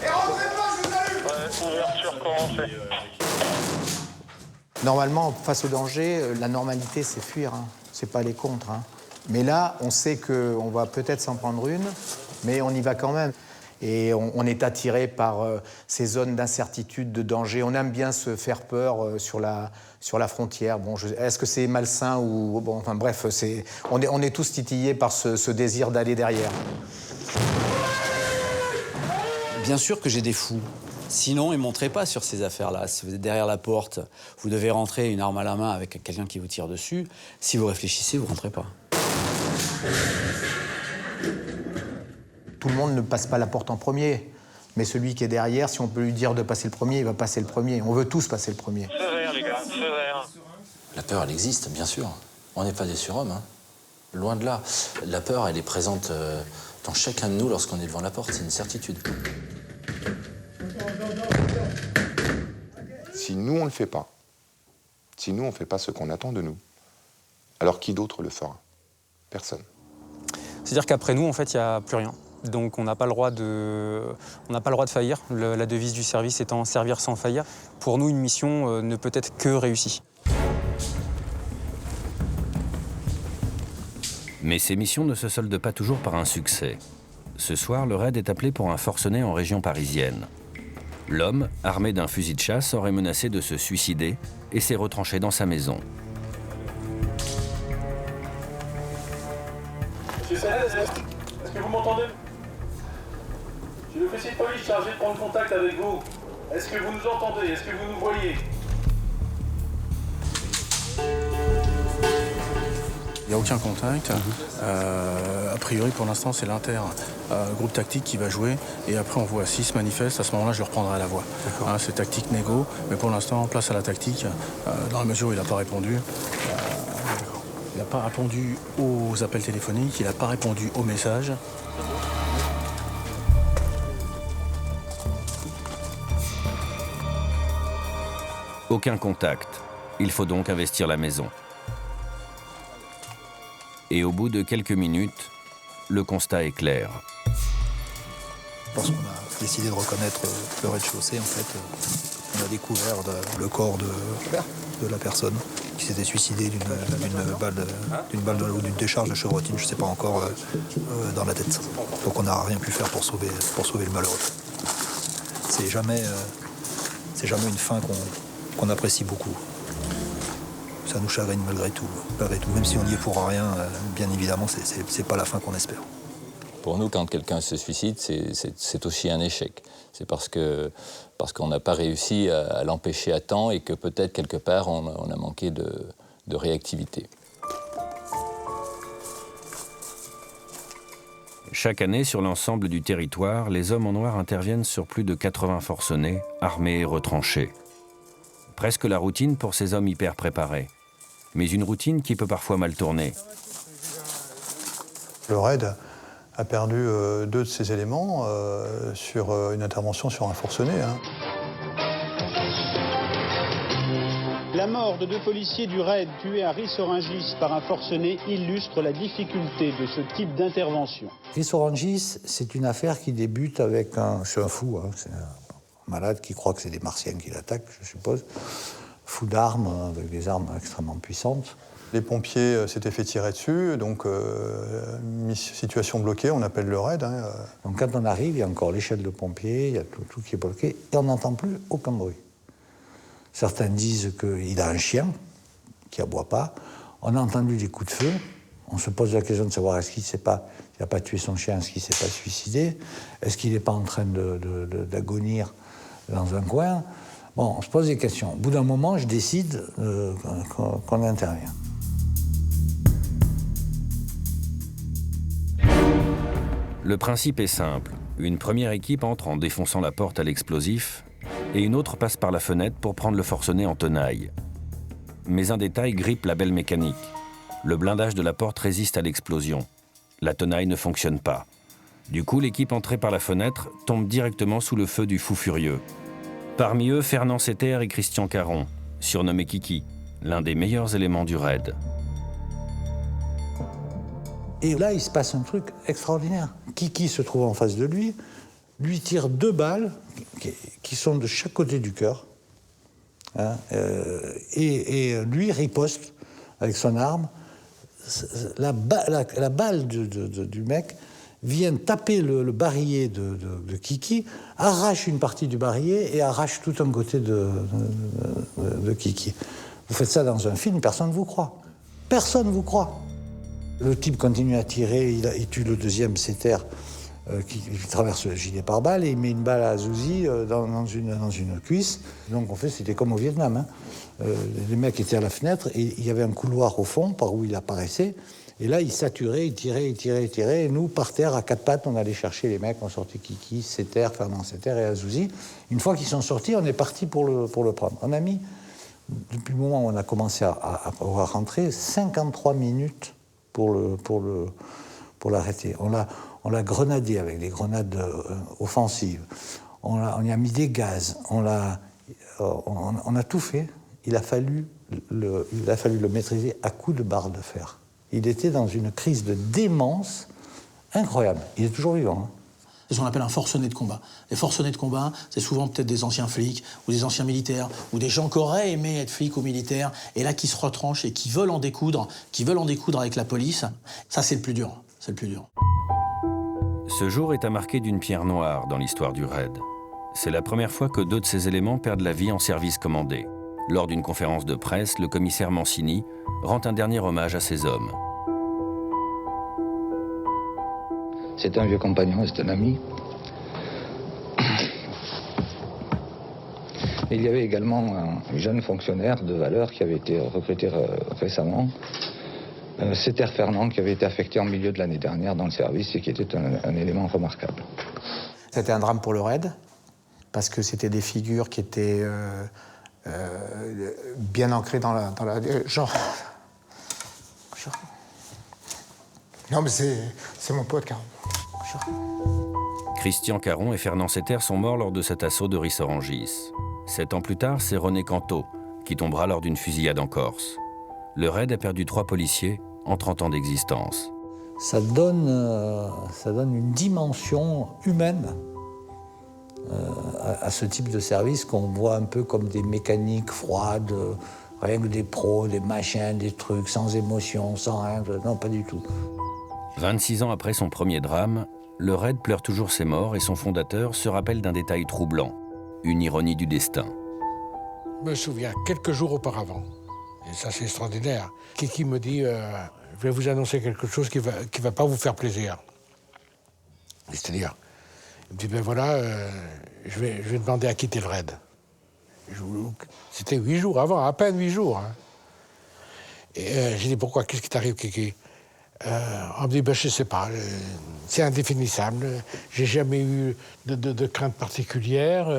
Speaker 24: Et rentrez pas, je vous allume.
Speaker 9: Ouverture commencée.
Speaker 18: Normalement, face au danger, la normalité, c'est fuir, hein. C'est pas aller contre. Hein. Mais là, on sait qu'on va peut-être s'en prendre une, mais on y va quand même. Et on est attiré par ces zones d'incertitude, de danger. On aime bien se faire peur sur la frontière. Bon, est-ce que c'est malsain ou... Bon, enfin bref, on est tous titillés par ce désir d'aller derrière.
Speaker 3: Bien sûr que j'ai des fous. Sinon, ils ne monteraient pas sur ces affaires-là. Si vous êtes derrière la porte, vous devez rentrer une arme à la main avec quelqu'un qui vous tire dessus. Si vous réfléchissez, vous ne rentrez pas.
Speaker 18: Tout le monde ne passe pas la porte en premier. Mais celui qui est derrière, si on peut lui dire de passer le premier, il va passer le premier. On veut tous passer le premier.
Speaker 4: Feu vert, les gars, feu vert.
Speaker 20: La peur, elle existe, bien sûr. On n'est pas des surhommes, hein. Loin de là. La peur, elle est présente dans chacun de nous lorsqu'on est devant la porte. C'est une certitude.
Speaker 25: Si nous, on ne le fait pas, si nous, on ne fait pas ce qu'on attend de nous, alors qui d'autre le fera? Personne.
Speaker 8: C'est-à-dire qu'après nous, en fait, il n'y a plus rien. Donc on n'a pas le droit de faillir. La devise du service étant servir sans faillir. Pour nous, une mission ne peut être que réussie.
Speaker 1: Mais ces missions ne se soldent pas toujours par un succès. Ce soir, le raid est appelé pour un forcené en région parisienne. L'homme, armé d'un fusil de chasse, aurait menacé de se suicider et s'est retranché dans sa maison.
Speaker 4: Monsieur Céleste, est-ce que vous m'entendez? J'ai l'officier de police chargé de prendre contact avec vous. Est-ce que vous nous entendez? Est-ce que vous nous voyez?
Speaker 5: Il n'y a aucun contact. A priori, pour l'instant, c'est l'inter groupe tactique qui va jouer. Et après, on voit 6 manifestes. À ce moment-là, je le reprendrai à la voix. Hein, c'est tactique négo. Mais pour l'instant, place à la tactique. Dans la mesure où il n'a pas répondu. Il n'a pas répondu aux appels téléphoniques. Il n'a pas répondu aux messages.
Speaker 1: Aucun contact. Il faut donc investir la maison. Et au bout de quelques minutes, le constat est clair.
Speaker 6: Lorsqu'on a décidé de reconnaître le rez-de-chaussée, en fait, on a découvert le corps de la personne qui s'était suicidée d'une balle ou d'une décharge de chevrotine, je ne sais pas encore, dans la tête. Donc on n'a rien pu faire pour sauver le malheureux. C'est jamais une fin qu'on apprécie beaucoup. Ça nous chagrine malgré tout. Même si on n'y est pour rien, bien évidemment, c'est pas la fin qu'on espère.
Speaker 11: Pour nous, quand quelqu'un se suicide, c'est aussi un échec. C'est parce qu'on n'a pas réussi à l'empêcher à temps et que peut-être quelque part on a manqué de réactivité.
Speaker 1: Chaque année, sur l'ensemble du territoire, les hommes en noir interviennent sur plus de 80 forcenés, armés et retranchés. Presque la routine pour ces hommes hyper préparés. Mais une routine qui peut parfois mal tourner.
Speaker 26: Le raid a perdu 2 de ses éléments sur une intervention sur un forcené. Hein.
Speaker 12: La mort de 2 policiers du raid tués à Ris-Orangis par un forcené illustre la difficulté de ce type d'intervention.
Speaker 10: Ris-Orangis, c'est une affaire qui débute avec c'est un fou, hein, c'est un malade qui croit que c'est des Martiens qui l'attaquent, je suppose. Fou d'armes, avec des armes extrêmement puissantes.
Speaker 26: Les pompiers s'étaient fait tirer dessus, donc situation bloquée, on appelle le raid. Hein.
Speaker 10: Donc quand on arrive, il y a encore l'échelle de pompiers, il y a tout qui est bloqué, et on n'entend plus aucun bruit. Certains disent qu'il a un chien qui aboie pas. On a entendu des coups de feu. On se pose la question de savoir est-ce qu'il n'a pas tué son chien, est-ce qu'il ne s'est pas suicidé, est-ce qu'il n'est pas en train d'agonir dans un coin. Bon, on se pose des questions. Au bout d'un moment, je décide qu'on intervient.
Speaker 1: Le principe est simple. Une première équipe entre en défonçant la porte à l'explosif et une autre passe par la fenêtre pour prendre le forcené en tenaille. Mais un détail grippe la belle mécanique. Le blindage de la porte résiste à l'explosion. La tenaille ne fonctionne pas. Du coup, l'équipe entrée par la fenêtre tombe directement sous le feu du fou furieux. Parmi eux, Fernand Setter et Christian Caron, surnommé Kiki, l'un des meilleurs éléments du raid.
Speaker 10: Et là, il se passe un truc extraordinaire. Kiki se trouve en face de lui tire 2 balles qui sont de chaque côté du cœur.
Speaker 2: hein, et lui riposte avec son arme. La balle du mec vient taper le barillet de Kiki, arrache une partie du barillet et arrache tout un côté de Kiki. Vous faites ça dans un film, personne ne vous croit. Personne ne vous croit. Le type continue à tirer, il tue le deuxième Setter qui traverse le gilet pare-balles et il met une balle à Zouzi dans une cuisse. Donc en fait, c'était comme au Vietnam. Hein. Les mecs étaient à la fenêtre et il y avait un couloir au fond par où il apparaissait. Et là, il saturait, il tirait. Et nous, par terre, à quatre pattes, on allait chercher les mecs. On sortait Kiki, Setter, Fernand Setter et Azouzi. Une fois qu'ils sont sortis, on est parti pour le prendre. On a mis, depuis le moment où on a commencé à rentrer, 53 minutes pour l'arrêter. On l'a grenadé avec des grenades offensives. On y a mis des gaz. On a tout fait. Il a fallu le maîtriser à coups de barre de fer. Il était dans une crise de démence incroyable. Il est toujours vivant. Hein.
Speaker 5: C'est ce qu'on appelle un forcené de combat. Les forcenés de combat, c'est souvent peut-être des anciens flics ou des anciens militaires ou des gens qui auraient aimé être flics ou militaires et là qui se retranchent et qui veulent en découdre avec la police. Ça, c'est le plus dur. C'est le plus dur.
Speaker 1: Ce jour est à marquer d'une pierre noire dans l'histoire du raid. C'est la première fois que 2 de ses éléments perdent la vie en service commandé. Lors d'une conférence de presse, le commissaire Mancini rend un dernier hommage à ces hommes.
Speaker 10: C'est un vieux compagnon, c'est un ami. Il y avait également un jeune fonctionnaire de valeur qui avait été recruté récemment, Setter Fernand, qui avait été affecté en milieu de l'année dernière dans le service et qui était un élément remarquable.
Speaker 3: C'était un drame pour le raid, parce que c'était des figures qui étaient bien ancrées dans la genre... Non, mais c'est mon pote, Caron.
Speaker 1: Christian Caron et Fernand Setter sont morts lors de cet assaut de Rissorangis. 7 ans plus tard, c'est René Canto qui tombera lors d'une fusillade en Corse. Le raid a perdu 3 policiers en 30 ans d'existence.
Speaker 2: Ça donne une dimension humaine à ce type de service qu'on voit un peu comme des mécaniques froides, rien que des pros, des machins, des trucs sans émotion, sans rien. Non, pas du tout.
Speaker 1: 26 ans après son premier drame, le raid pleure toujours ses morts et son fondateur se rappelle d'un détail troublant, une ironie du destin.
Speaker 19: Je me souviens, quelques jours auparavant, et ça c'est extraordinaire, Kiki me dit je vais vous annoncer quelque chose qui va pas vous faire plaisir. C'est-à-dire, il me dit ben voilà, je vais demander à quitter le raid. C'était 8 jours avant, à peine 8 jours. Hein. Et j'ai dit pourquoi, qu'est-ce qui t'arrive, Kiki? On me dit, ben, je sais pas, c'est indéfinissable, j'ai jamais eu de crainte particulière,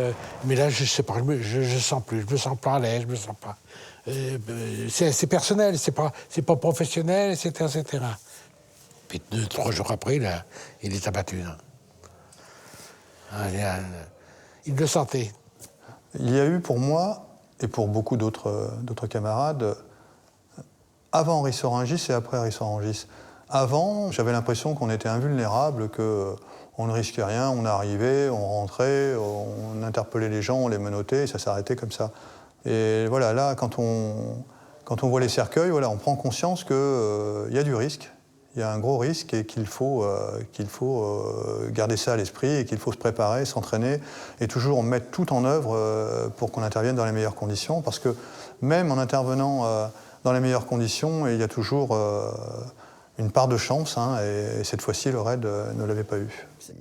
Speaker 19: mais là, je sais pas, je sens plus, je me sens pas à l'aise, je me sens pas. C'est personnel, c'est pas professionnel, etc., etc. Puis 2-3 jours après, là, il est abattu. Il le sentait.
Speaker 26: Il y a eu pour moi, et pour beaucoup d'autres camarades, avant Rissorangis et après Rissorangis. Avant, j'avais l'impression qu'on était invulnérable, qu'on ne risquait rien, on arrivait, on rentrait, on interpellait les gens, on les menottait, et ça s'arrêtait comme ça. Et voilà, là, quand on voit les cercueils, voilà, on prend conscience qu'il y a du risque, il y a un gros risque et qu'il faut garder ça à l'esprit et qu'il faut se préparer, s'entraîner et toujours mettre tout en œuvre pour qu'on intervienne dans les meilleures conditions, parce que même en intervenant dans les meilleures conditions, il y a toujours une part de chance, hein, et cette fois-ci, le raid ne l'avait pas eu.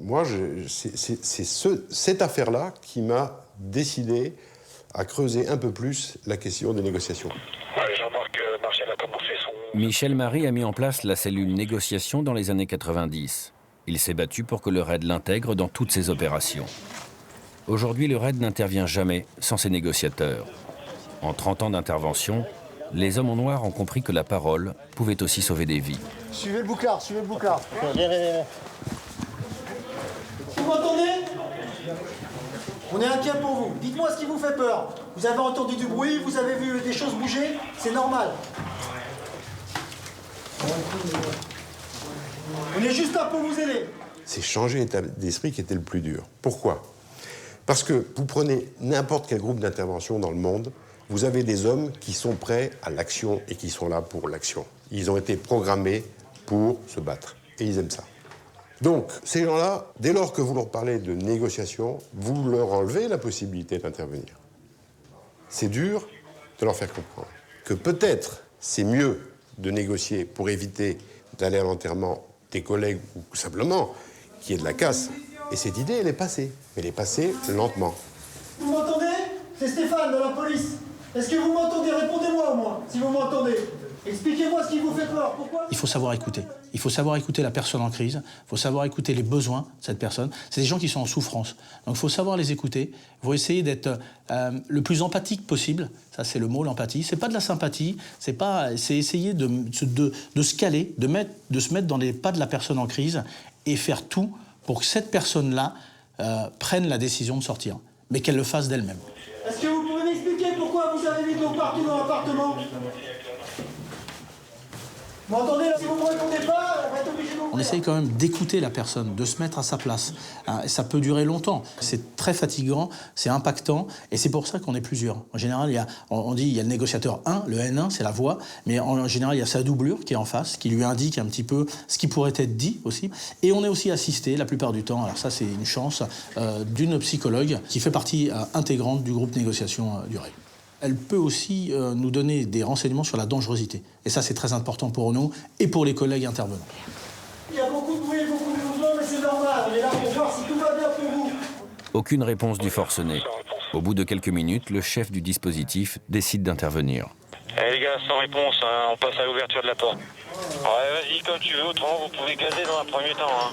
Speaker 13: Moi, c'est cette affaire-là qui m'a décidé à creuser un peu plus la question des négociations.
Speaker 1: Jean-Marc Marchal a commencé son... Michel Marie a mis en place la cellule négociation dans les années 90. Il s'est battu pour que le raid l'intègre dans toutes ses opérations. Aujourd'hui, le raid n'intervient jamais sans ses négociateurs. En 30 ans d'intervention, les hommes en noir ont compris que la parole pouvait aussi sauver des vies.
Speaker 24: Suivez le bouclard, suivez le bouclard.
Speaker 14: Vous m'entendez? On est inquiet pour vous. Dites-moi ce qui vous fait peur. Vous avez entendu du bruit, vous avez vu des choses bouger, c'est normal. On est juste là pour vous aider.
Speaker 13: C'est changer l'état d'esprit qui était le plus dur. Pourquoi? Parce que vous prenez n'importe quel groupe d'intervention dans le monde, vous avez des hommes qui sont prêts à l'action et qui sont là pour l'action. Ils ont été programmés pour se battre. Et ils aiment ça. Donc, ces gens-là, dès lors que vous leur parlez de négociation, vous leur enlevez la possibilité d'intervenir. C'est dur de leur faire comprendre que peut-être c'est mieux de négocier pour éviter d'aller à l'enterrement des collègues ou simplement qu'il y ait de la casse. Et cette idée, elle est passée. Elle est passée lentement.
Speaker 14: Vous m'entendez? C'est Stéphane de la police. Est-ce que vous m'entendez? Répondez-moi au moins, si vous m'entendez. Expliquez-moi ce qui vous fait peur. Pourquoi?
Speaker 5: Il faut savoir écouter. Il faut savoir écouter la personne en crise. Il faut savoir écouter les besoins de cette personne. C'est des gens qui sont en souffrance. Donc il faut savoir les écouter. Il faut essayer d'être le plus empathique possible. Ça, c'est le mot, l'empathie. C'est pas de la sympathie. C'est essayer de se caler, de se mettre dans les pas de la personne en crise et faire tout pour que cette personne-là prenne la décision de sortir, mais qu'elle le fasse d'elle-même.
Speaker 14: Est-ce que vous pouvez m'expliquer pourquoi vous avez mis de l'eau partout dans l'appartement? Vous m'entendez là? Si vous ne me répondez pas, on va être obligé de...
Speaker 5: On essaye quand même d'écouter la personne, de se mettre à sa place. Et ça peut durer longtemps. C'est très fatigant, c'est impactant, et c'est pour ça qu'on est plusieurs. En général, on dit il y a le négociateur 1, le N1, c'est la voix, mais en général, il y a sa doublure qui est en face, qui lui indique un petit peu ce qui pourrait être dit aussi. Et on est aussi assisté, la plupart du temps, alors ça c'est une chance, d'une psychologue qui fait partie intégrante du groupe négociation du RAID. Elle peut aussi nous donner des renseignements sur la dangerosité. Et ça, c'est très important pour nous et pour les collègues intervenants.
Speaker 14: Il y a beaucoup de bruit, beaucoup de mouvement, mais c'est normal. On est là pour voir si tout va bien pour vous.
Speaker 1: Aucune réponse du forcené. Au bout de quelques minutes, le chef du dispositif décide d'intervenir.
Speaker 7: Eh les gars, sans réponse, hein, on passe à l'ouverture de la porte. Ouais, vas-y, comme tu veux, autrement vous pouvez gazer dans un premier temps. Hein.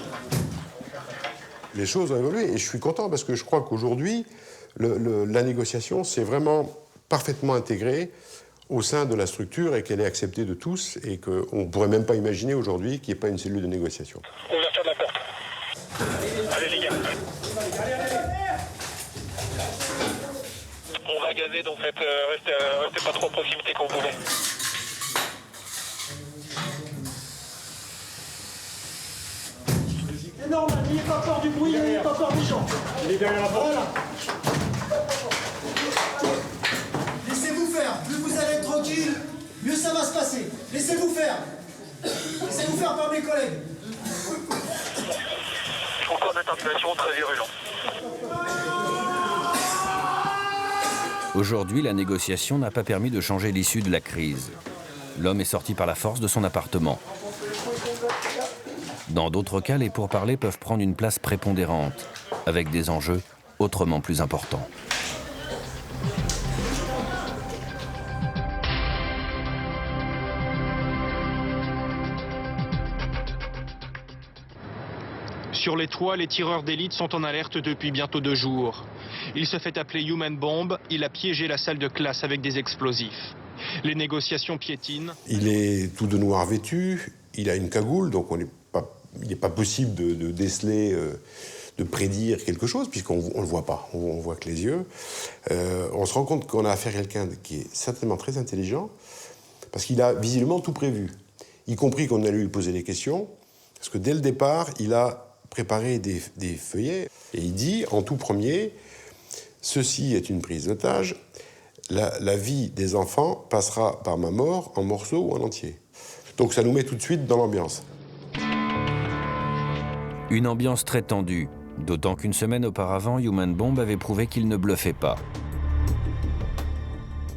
Speaker 13: Les choses ont évolué et je suis content parce que je crois qu'aujourd'hui, la négociation, c'est vraiment parfaitement intégrée au sein de la structure et qu'elle est acceptée de tous et qu'on ne pourrait même pas imaginer aujourd'hui qu'il n'y ait pas une cellule de négociation.
Speaker 7: Ouverture de la porte. Allez les gars. On va gazer, donc restez pas trop à proximité quand vous voulez.
Speaker 14: C'est normal, n'ayez pas peur du bruit, n'ayez pas peur des gens.
Speaker 7: Il est derrière la porte.
Speaker 14: Voilà. Laissez-vous faire, plus vous allez être tranquille, mieux ça va se passer. Laissez-vous faire. Laissez-vous faire par mes collègues.
Speaker 7: Encore une interpellation très virulente.
Speaker 1: Aujourd'hui, la négociation n'a pas permis de changer l'issue de la crise. L'homme est sorti par la force de son appartement. Dans d'autres cas, les pourparlers peuvent prendre une place prépondérante, avec des enjeux autrement plus importants.
Speaker 15: Sur les toits, les tireurs d'élite sont en alerte depuis bientôt 2 jours. Il se fait appeler Human Bomb, il a piégé la salle de classe avec des explosifs. Les négociations piétinent.
Speaker 13: Il est tout de noir vêtu, il a une cagoule, donc il n'est pas possible de déceler, de prédire quelque chose, puisqu'on ne le voit pas, on voit que les yeux. On se rend compte qu'on a affaire à quelqu'un qui est certainement très intelligent, parce qu'il a visiblement tout prévu, y compris qu'on allait lui poser des questions, parce que dès le départ, il a préparé des feuillets, et il dit, en tout premier, ceci est une prise d'otage, la vie des enfants passera par ma mort en morceaux ou en entier. Donc ça nous met tout de suite dans l'ambiance.
Speaker 1: Une ambiance très tendue, d'autant qu'une semaine auparavant, Human Bomb avait prouvé qu'il ne bluffait pas.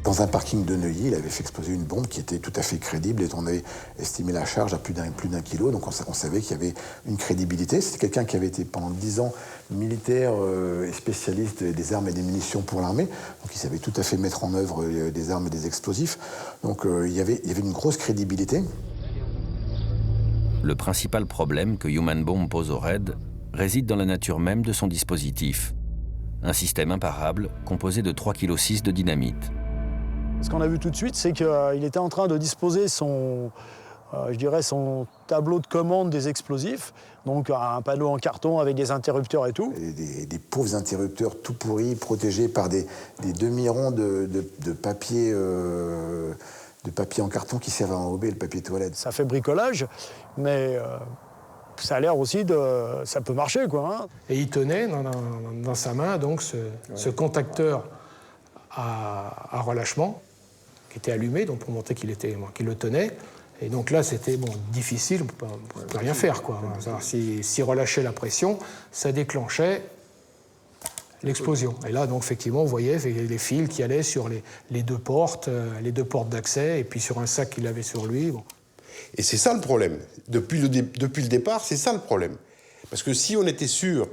Speaker 16: Dans un parking de Neuilly, il avait fait exploser une bombe qui était tout à fait crédible et on avait estimé la charge à plus d'un kilo, donc on savait qu'il y avait une crédibilité. C'était quelqu'un qui avait été pendant 10 ans militaire et spécialiste des armes et des munitions pour l'armée, donc il savait tout à fait mettre en œuvre des armes et des explosifs, donc il y avait une grosse crédibilité.
Speaker 1: Le principal problème que Human Bomb pose au RAID réside dans la nature même de son dispositif. Un système imparable composé de 3,6 kg de dynamite.
Speaker 17: Ce qu'on a vu tout de suite, c'est qu'il était en train de disposer son tableau de commande des explosifs, donc un panneau en carton avec des interrupteurs et tout.
Speaker 16: Des pauvres interrupteurs tout pourris, protégés par des demi-ronds de papier en carton qui servent à enrober le papier toilette.
Speaker 17: Ça fait bricolage, mais ça a l'air aussi ça peut marcher, quoi. Hein.
Speaker 19: Et il tenait dans sa main donc ce contacteur
Speaker 17: à relâchement, qui était allumé, donc pour montrer qu'il le tenait. Et donc là, c'était difficile, on ne peut rien faire, quoi. Si relâchait la pression, ça déclenchait l'explosion. Et là, donc, effectivement, vous voyez les fils qui allaient sur les deux portes d'accès, et puis sur un sac qu'il avait sur lui. Bon.
Speaker 13: Et c'est ça le problème. Depuis le départ, c'est ça le problème. Parce que si on était sûr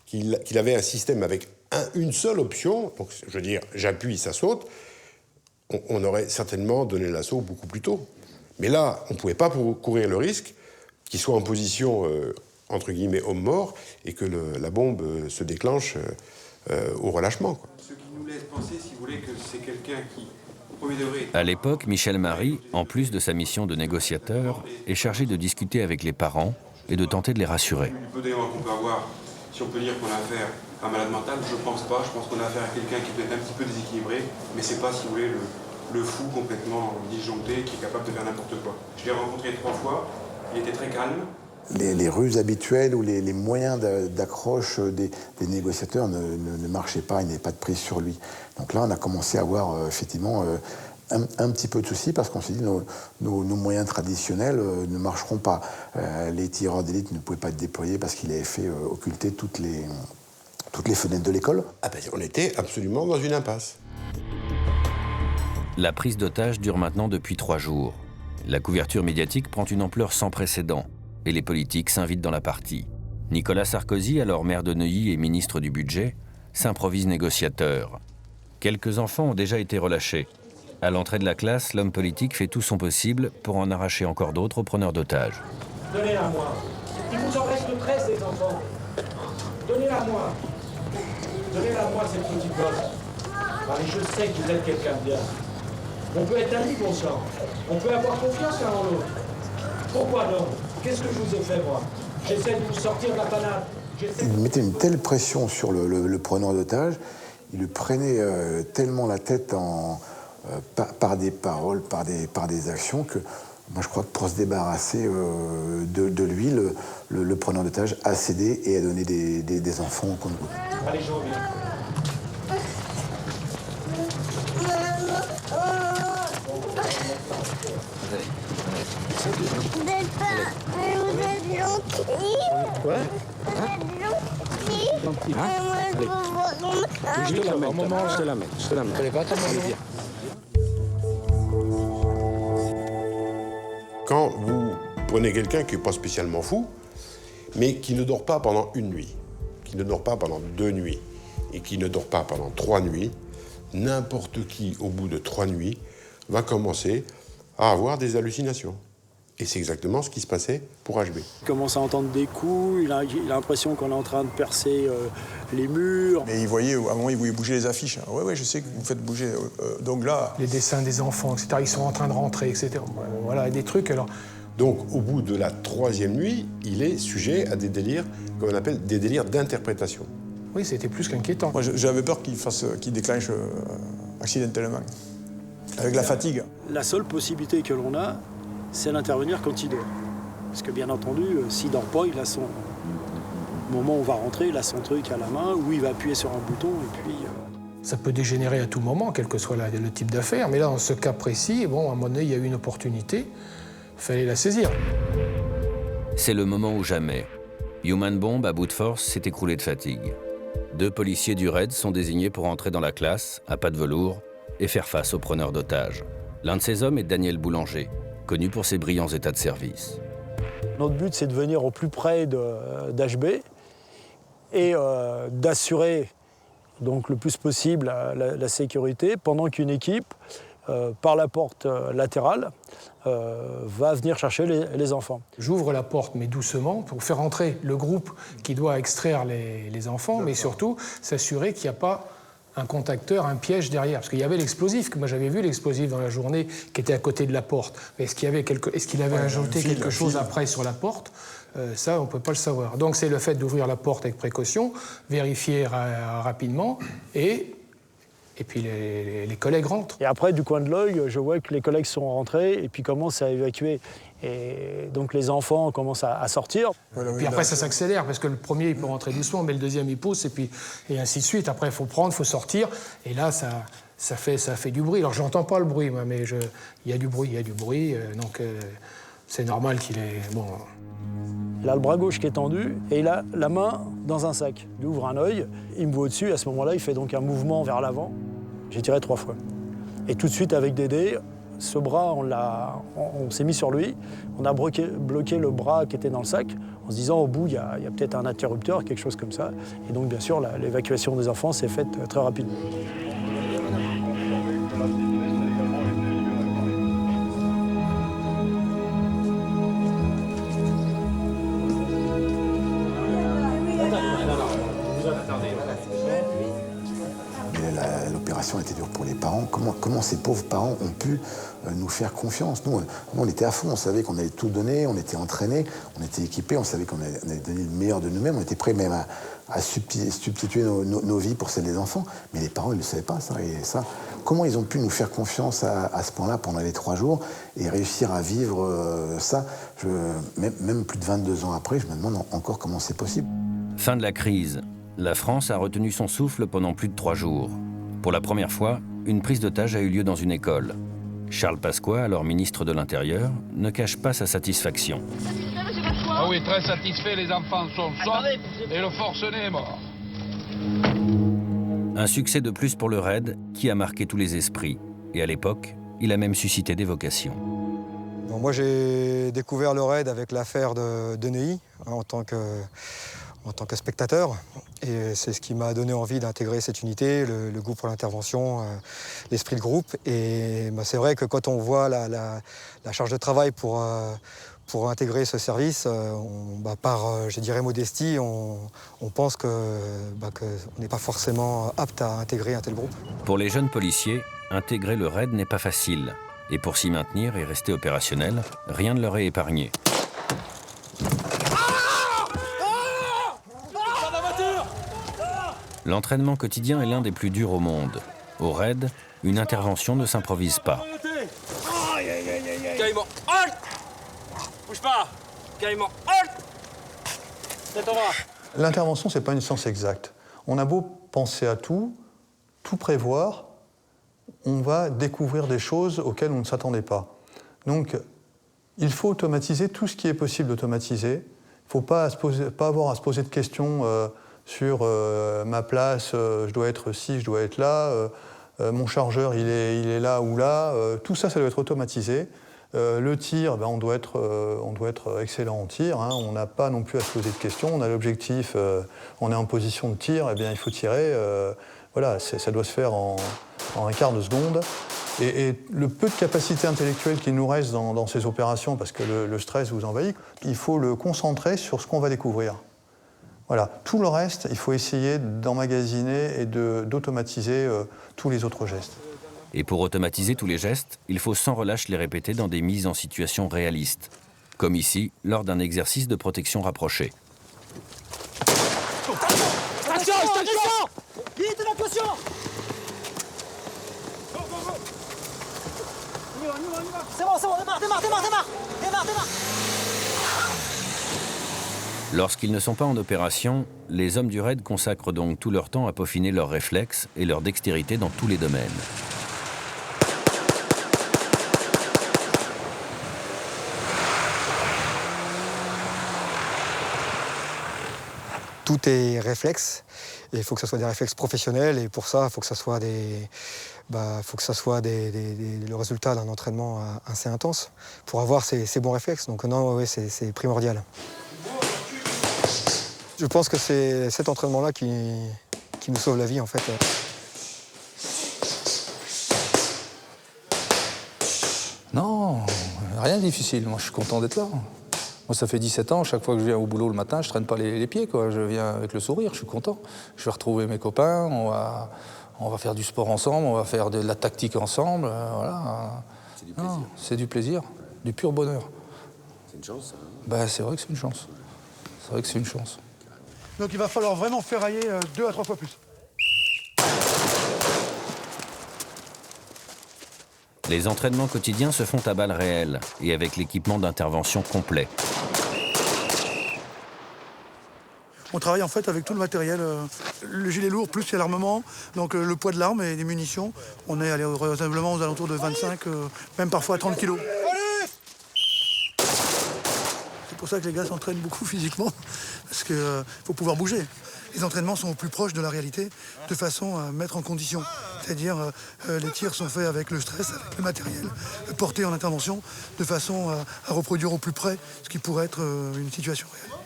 Speaker 13: qu'il avait un système avec une seule option, donc je veux dire, j'appuie, ça saute, on aurait certainement donné l'assaut beaucoup plus tôt. Mais là, on ne pouvait pas courir le risque qu'il soit en position, entre guillemets, homme-mort, et que la bombe se déclenche au relâchement, quoi.
Speaker 9: Ce qui nous laisse penser, si vous voulez, que c'est quelqu'un qui, au premier degré...
Speaker 1: À l'époque, Michel Marie, en plus de sa mission de négociateur, est chargé de discuter avec les parents et de tenter de les rassurer.
Speaker 9: Le peu d'éléments qu'on peut avoir, si on peut dire qu'on a affaire à un malade mental, je ne pense pas. Je pense qu'on a affaire à quelqu'un qui peut être un petit peu déséquilibré, mais c'est pas, si vous voulez, le fou complètement disjoncté qui est capable de faire n'importe quoi. Je l'ai rencontré 3 fois, il était très calme.
Speaker 16: Les ruses habituelles ou les moyens d'accroche des négociateurs ne marchaient pas, il n'y avait pas de prise sur lui. Donc là, on a commencé à avoir effectivement un petit peu de soucis parce qu'on s'est dit nos moyens traditionnels ne marcheront pas. Les tireurs d'élite ne pouvaient pas être déployés parce qu'il avait fait occulter toutes les fenêtres de l'école.
Speaker 13: Ah ben, on était absolument dans une impasse.
Speaker 1: La prise d'otage dure maintenant depuis 3 jours. La couverture médiatique prend une ampleur sans précédent et les politiques s'invitent dans la partie. Nicolas Sarkozy, alors maire de Neuilly et ministre du Budget, s'improvise négociateur. Quelques enfants ont déjà été relâchés. À l'entrée de la classe, l'homme politique fait tout son possible pour en arracher encore d'autres aux preneurs d'otages.
Speaker 14: Donnez-la moi. Il vous en reste 13 des enfants. Donnez-la moi. Donnez-la moi, cette petite gosse. Allez, je sais que vous êtes quelqu'un de bien. On peut être amis, bon sang. On peut avoir confiance l'un en l'autre. Pourquoi non? Qu'est-ce que je vous ai fait, moi? J'essaie de vous sortir de la panade.
Speaker 16: Il mettait une telle pression sur le preneur d'otage, il lui prenait tellement la tête par des paroles, par des actions, que moi je crois que pour se débarrasser de lui, le preneur d'otage a cédé et a donné des enfants au compte-gouttes.
Speaker 14: Allez, je reviens.
Speaker 24: Vous êtes gentil.
Speaker 14: Quoi?
Speaker 24: Vous êtes gentil.
Speaker 14: Je te l'amène. Je te l'amène.
Speaker 13: Quand vous prenez quelqu'un qui n'est pas spécialement fou, mais qui ne dort pas pendant une nuit, qui ne dort pas pendant 2 nuits, et qui ne dort pas pendant 3 nuits, n'importe qui, au bout de 3 nuits, va commencer à avoir des hallucinations. Et c'est exactement ce qui se passait pour HB.
Speaker 17: Il commence à entendre des coups, il a l'impression qu'on est en train de percer les murs.
Speaker 6: Et il voyait, à un moment, il voulait bouger les affiches. Ouais, je sais que vous faites bouger. Donc là...
Speaker 17: Les dessins des enfants, etc., ils sont en train de rentrer, etc. Voilà, des trucs, alors...
Speaker 13: Donc, au bout de la 3e nuit, il est sujet à des délires, comme on appelle des délires d'interprétation.
Speaker 17: Oui, c'était plus qu'inquiétant.
Speaker 6: Moi, j'avais peur qu'il déclenche accidentellement, avec la fatigue.
Speaker 17: La seule possibilité que l'on a, c'est d'intervenir quand il dort. Parce que bien entendu, s'il dort pas, il a son... Au moment où on va rentrer, il a son truc à la main, où il va appuyer sur un bouton, et puis... Ça peut dégénérer à tout moment, quel que soit le type d'affaire. Mais là, dans ce cas précis, bon, à un moment donné, il y a eu une opportunité, il fallait la saisir.
Speaker 1: C'est le moment ou jamais. Human Bomb, à bout de force, s'est écroulé de fatigue. 2 policiers du RAID sont désignés pour entrer dans la classe, à pas de velours, et faire face aux preneurs d'otages. L'un de ces hommes est Daniel Boulanger, connu pour ses brillants états de service.
Speaker 17: Notre but, c'est de venir au plus près d'HB et d'assurer donc, le plus possible la sécurité pendant qu'une équipe, par la porte latérale, va venir chercher les enfants. J'ouvre la porte, mais doucement, pour faire entrer le groupe qui doit extraire les enfants, mais surtout s'assurer qu'il n'y a pas un contacteur, un piège derrière. Parce qu'il y avait l'explosif, que moi j'avais vu l'explosif dans la journée, qui était à côté de la porte. Mais est-ce qu'il avait ajouté quelque chose après sur la porte? Ça, on ne peut pas le savoir. Donc c'est le fait d'ouvrir la porte avec précaution, vérifier rapidement, et puis les collègues rentrent. Et après, du coin de l'œil, je vois que les collègues sont rentrés et puis commencent à évacuer. Et donc les enfants commencent à sortir. Puis après, ça s'accélère, parce que le premier, il peut rentrer doucement, mais le deuxième, il pousse, et ainsi de suite. Après, il faut prendre, il faut sortir. Et là,
Speaker 19: ça fait du bruit. Alors j'entends pas le bruit, moi, mais il y a du bruit, donc c'est normal qu'il est... Bon.
Speaker 17: Il a le bras gauche qui est tendu et il a la main dans un sac. Il ouvre un œil, il me voit au-dessus, à ce moment-là, il fait donc un mouvement vers l'avant. J'ai tiré 3 fois. Et tout de suite, avec Dédé, ce bras, on s'est mis sur lui, on a bloqué le bras qui était dans le sac, en se disant au bout, il y a peut-être un interrupteur, quelque chose comme ça. Et donc, bien sûr, l'évacuation des enfants s'est faite très rapidement.
Speaker 16: L'opération était dure pour les parents. Comment ces pauvres parents ont pu nous faire confiance? Nous, on était à fond, on savait qu'on allait tout donner, on était entraînés, on était équipés, on savait qu'on allait donner le meilleur de nous-mêmes, on était prêts même à substituer nos vies pour celles des enfants. Mais les parents, ils ne le savaient pas, ça. Et ça, comment ils ont pu nous faire confiance à ce point-là pendant les 3 jours et réussir à vivre ça? Même plus de 22 ans après, je me demande encore comment c'est possible.
Speaker 1: Fin de la crise. La France a retenu son souffle pendant plus de 3 jours. Pour la première fois, une prise d'otage a eu lieu dans une école. Charles Pasqua, alors ministre de l'Intérieur, ne cache pas sa satisfaction.
Speaker 18: Ah oui, très satisfait, les enfants sont saufs et le forcené est mort.
Speaker 1: Un succès de plus pour le RAID qui a marqué tous les esprits. Et à l'époque, il a même suscité des vocations.
Speaker 20: Bon, moi, j'ai découvert le RAID avec l'affaire de Neuilly en tant que spectateur. Et c'est ce qui m'a donné envie d'intégrer cette unité, le goût pour l'intervention, l'esprit de groupe. Et c'est vrai que quand on voit la charge de travail pour intégrer ce service, par, je dirais, modestie, on pense qu'on n'est pas forcément apte à intégrer un tel groupe.
Speaker 1: Pour les jeunes policiers, intégrer le RAID n'est pas facile. Et pour s'y maintenir et rester opérationnel, rien ne leur est épargné. L'entraînement quotidien est l'un des plus durs au monde. Au RAID, une intervention ne s'improvise pas.
Speaker 18: Carrément, halt! Bouge pas! Carrément, halt! C'est ton bras.
Speaker 26: L'intervention, ce n'est pas une science exacte. On a beau penser à tout prévoir, on va découvrir des choses auxquelles on ne s'attendait pas. Donc, il faut automatiser tout ce qui est possible d'automatiser. Il ne faut pas avoir à se poser de questions sur ma place, je dois être ci, je dois être là, mon chargeur, il est là ou là. Tout ça, ça doit être automatisé. Le tir, on doit être excellent en tir. Hein. On n'a pas non plus à se poser de questions. On a l'objectif, on est en position de tir, eh bien, il faut tirer. Voilà, ça doit se faire en un quart de seconde. Et le peu de capacité intellectuelle qui nous reste dans ces opérations, parce que le stress vous envahit, il faut le concentrer sur ce qu'on va découvrir. Voilà. Tout le reste, il faut essayer d'emmagasiner et d'automatiser tous les autres gestes.
Speaker 1: Et pour automatiser tous les gestes, il faut sans relâche les répéter dans des mises en situation réalistes, comme ici, lors d'un exercice de protection rapprochée.
Speaker 18: Attention! Vite, évacuation! C'est bon, démarre!
Speaker 1: Lorsqu'ils ne sont pas en opération, les hommes du RAID consacrent donc tout leur temps à peaufiner leurs réflexes et leur dextérité dans tous les domaines.
Speaker 20: Tout est réflexe, et il faut que ce soit des réflexes professionnels, et pour ça, il faut que ce soit le résultat d'un entraînement assez intense pour avoir ces bons réflexes. Donc non, oui, c'est primordial. Je pense que c'est cet entraînement-là qui nous sauve la vie, en fait.
Speaker 6: Non, rien de difficile. Moi, je suis content d'être là. Moi, ça fait 17 ans, chaque fois que je viens au boulot le matin, je traîne pas les pieds, quoi. Je viens avec le sourire, je suis content. Je vais retrouver mes copains, on va faire du sport ensemble, on va faire de la tactique ensemble, voilà. C'est du plaisir. C'est du plaisir, du pur bonheur.
Speaker 13: C'est une chance, ça, hein?
Speaker 6: Ben, c'est vrai que c'est une chance. C'est vrai que c'est une chance.
Speaker 21: Donc il va falloir vraiment ferrailler 2 à 3 fois plus.
Speaker 1: Les entraînements quotidiens se font à balles réelles et avec l'équipement d'intervention complet.
Speaker 21: On travaille en fait avec tout le matériel, le gilet lourd plus l'armement, donc le poids de l'arme et des munitions. On est allé raisonnablement aux alentours de 25, même parfois 30 kilos. C'est pour ça que les gars s'entraînent beaucoup physiquement, parce qu'il faut pouvoir bouger. Les entraînements sont au plus proche de la réalité, de façon à mettre en condition. C'est-à-dire, les tirs sont faits avec le stress, avec le matériel, porté en intervention, de façon à reproduire au plus près ce qui pourrait être une situation réelle.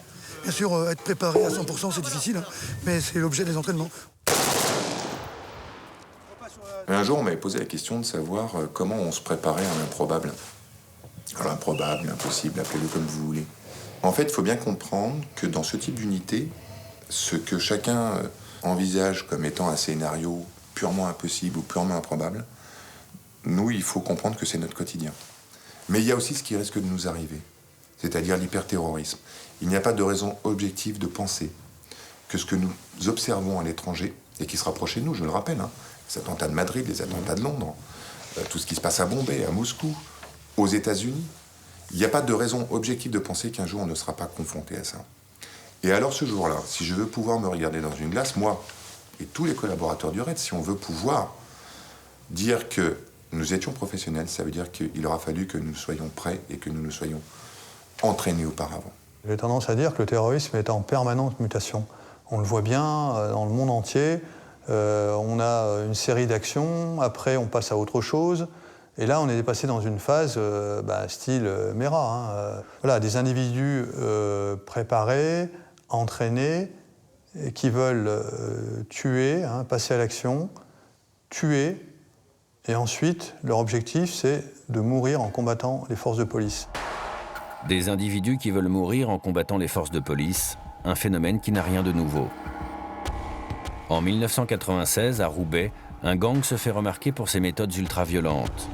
Speaker 21: Bien sûr, être préparé à 100%, c'est difficile, hein, mais c'est l'objet des entraînements.
Speaker 4: Un jour, on m'avait posé la question de savoir comment on se préparait à l'improbable. Alors, improbable, impossible, appelez-le comme vous voulez. En fait, il faut bien comprendre que dans ce type d'unité, ce que chacun envisage comme étant un scénario purement impossible ou purement improbable, nous, il faut comprendre que c'est notre quotidien. Mais il y a aussi ce qui risque de nous arriver, c'est-à-dire l'hyperterrorisme. Il n'y a pas de raison objective de penser que ce que nous observons à l'étranger, et qui se rapproche de nous, je le rappelle, hein, les attentats de Madrid, les attentats de Londres, tout ce qui se passe à Bombay, à Moscou, aux États-Unis, il n'y a pas de raison objective de penser qu'un jour on ne sera pas confronté à ça. Et alors ce jour-là, si je veux pouvoir me regarder dans une glace, moi et tous les collaborateurs du RAID, si on veut pouvoir dire que nous étions professionnels, ça veut dire qu'il aura fallu que nous soyons prêts et que nous nous soyons entraînés auparavant.
Speaker 26: J'ai tendance à dire que le terrorisme est en permanente mutation. On le voit bien dans le monde entier. On a une série d'actions, après on passe à autre chose. Et là, on est passé dans une phase style Mera. Voilà, des individus préparés, entraînés, qui veulent tuer, passer à l'action, tuer. Et ensuite, leur objectif, c'est de mourir en combattant les forces de police.
Speaker 1: Des individus qui veulent mourir en combattant les forces de police, un phénomène qui n'a rien de nouveau. En 1996, à Roubaix, un gang se fait remarquer pour ses méthodes ultra-violentes.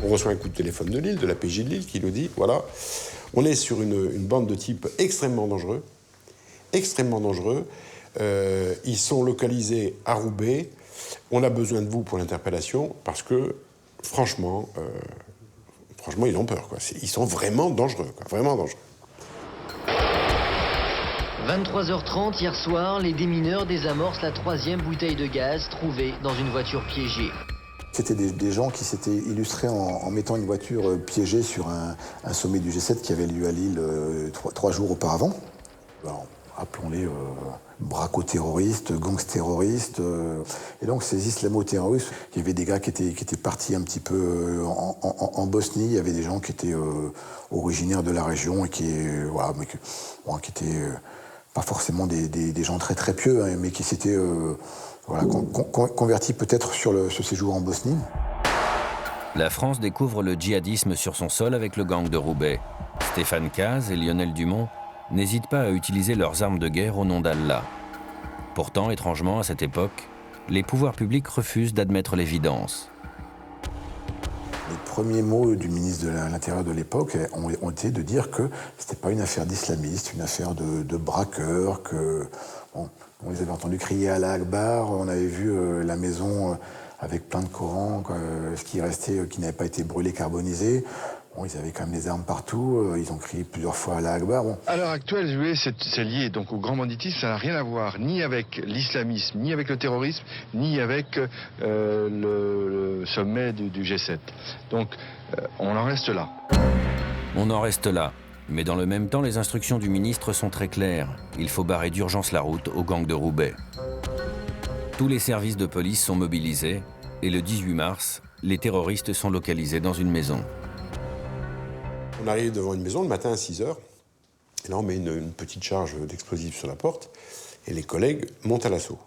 Speaker 13: On reçoit un coup de téléphone de Lille, de la PJ de Lille, qui nous dit, voilà, on est sur une bande de type extrêmement dangereux, ils sont localisés à Roubaix, on a besoin de vous pour l'interpellation, parce que, franchement, ils ont peur, quoi. Ils sont vraiment dangereux, quoi, vraiment dangereux.
Speaker 8: 23h30 hier soir, les démineurs désamorcent la 3e bouteille de gaz trouvée dans une voiture piégée.
Speaker 16: C'était des gens qui s'étaient illustrés en mettant une voiture piégée sur un sommet du G7 qui avait lieu à Lille 3 jours auparavant. Alors, appelons-les braco-terroristes, gangs terroristes. Et donc ces islamo-terroristes, il y avait des gars qui étaient partis un petit peu en Bosnie, il y avait des gens qui étaient originaires de la région et qui étaient pas forcément des gens très très pieux, hein, mais qui s'étaient convertis peut-être sur ce séjour en Bosnie.
Speaker 1: La France découvre le djihadisme sur son sol avec le gang de Roubaix. Stéphane Caz et Lionel Dumont n'hésitent pas à utiliser leurs armes de guerre au nom d'Allah. Pourtant, étrangement, à cette époque, les pouvoirs publics refusent d'admettre l'évidence.
Speaker 16: Les premiers mots du ministre de l'Intérieur de l'époque ont été de dire que c'était pas une affaire d'islamistes, une affaire de braqueurs, on les avait entendus crier Allah Akbar, on avait vu la maison avec plein de Corans, ce qui restait, qui n'avait pas été brûlé, carbonisé. Bon, ils avaient quand même des armes partout, ils ont crié plusieurs fois Allah Akbar. Bon.
Speaker 11: À l'heure actuelle, c'est lié donc au grand banditisme, ça n'a rien à voir ni avec l'islamisme, ni avec le terrorisme, ni avec le sommet du G7. Donc, on en reste là.
Speaker 1: On en reste là. Mais dans le même temps, les instructions du ministre sont très claires. Il faut barrer d'urgence la route au gang de Roubaix. Tous les services de police sont mobilisés et le 18 mars, les terroristes sont localisés dans une maison.
Speaker 13: On arrive devant une maison le matin à 6h, et là on met une petite charge d'explosifs sur la porte, et les collègues montent à l'assaut.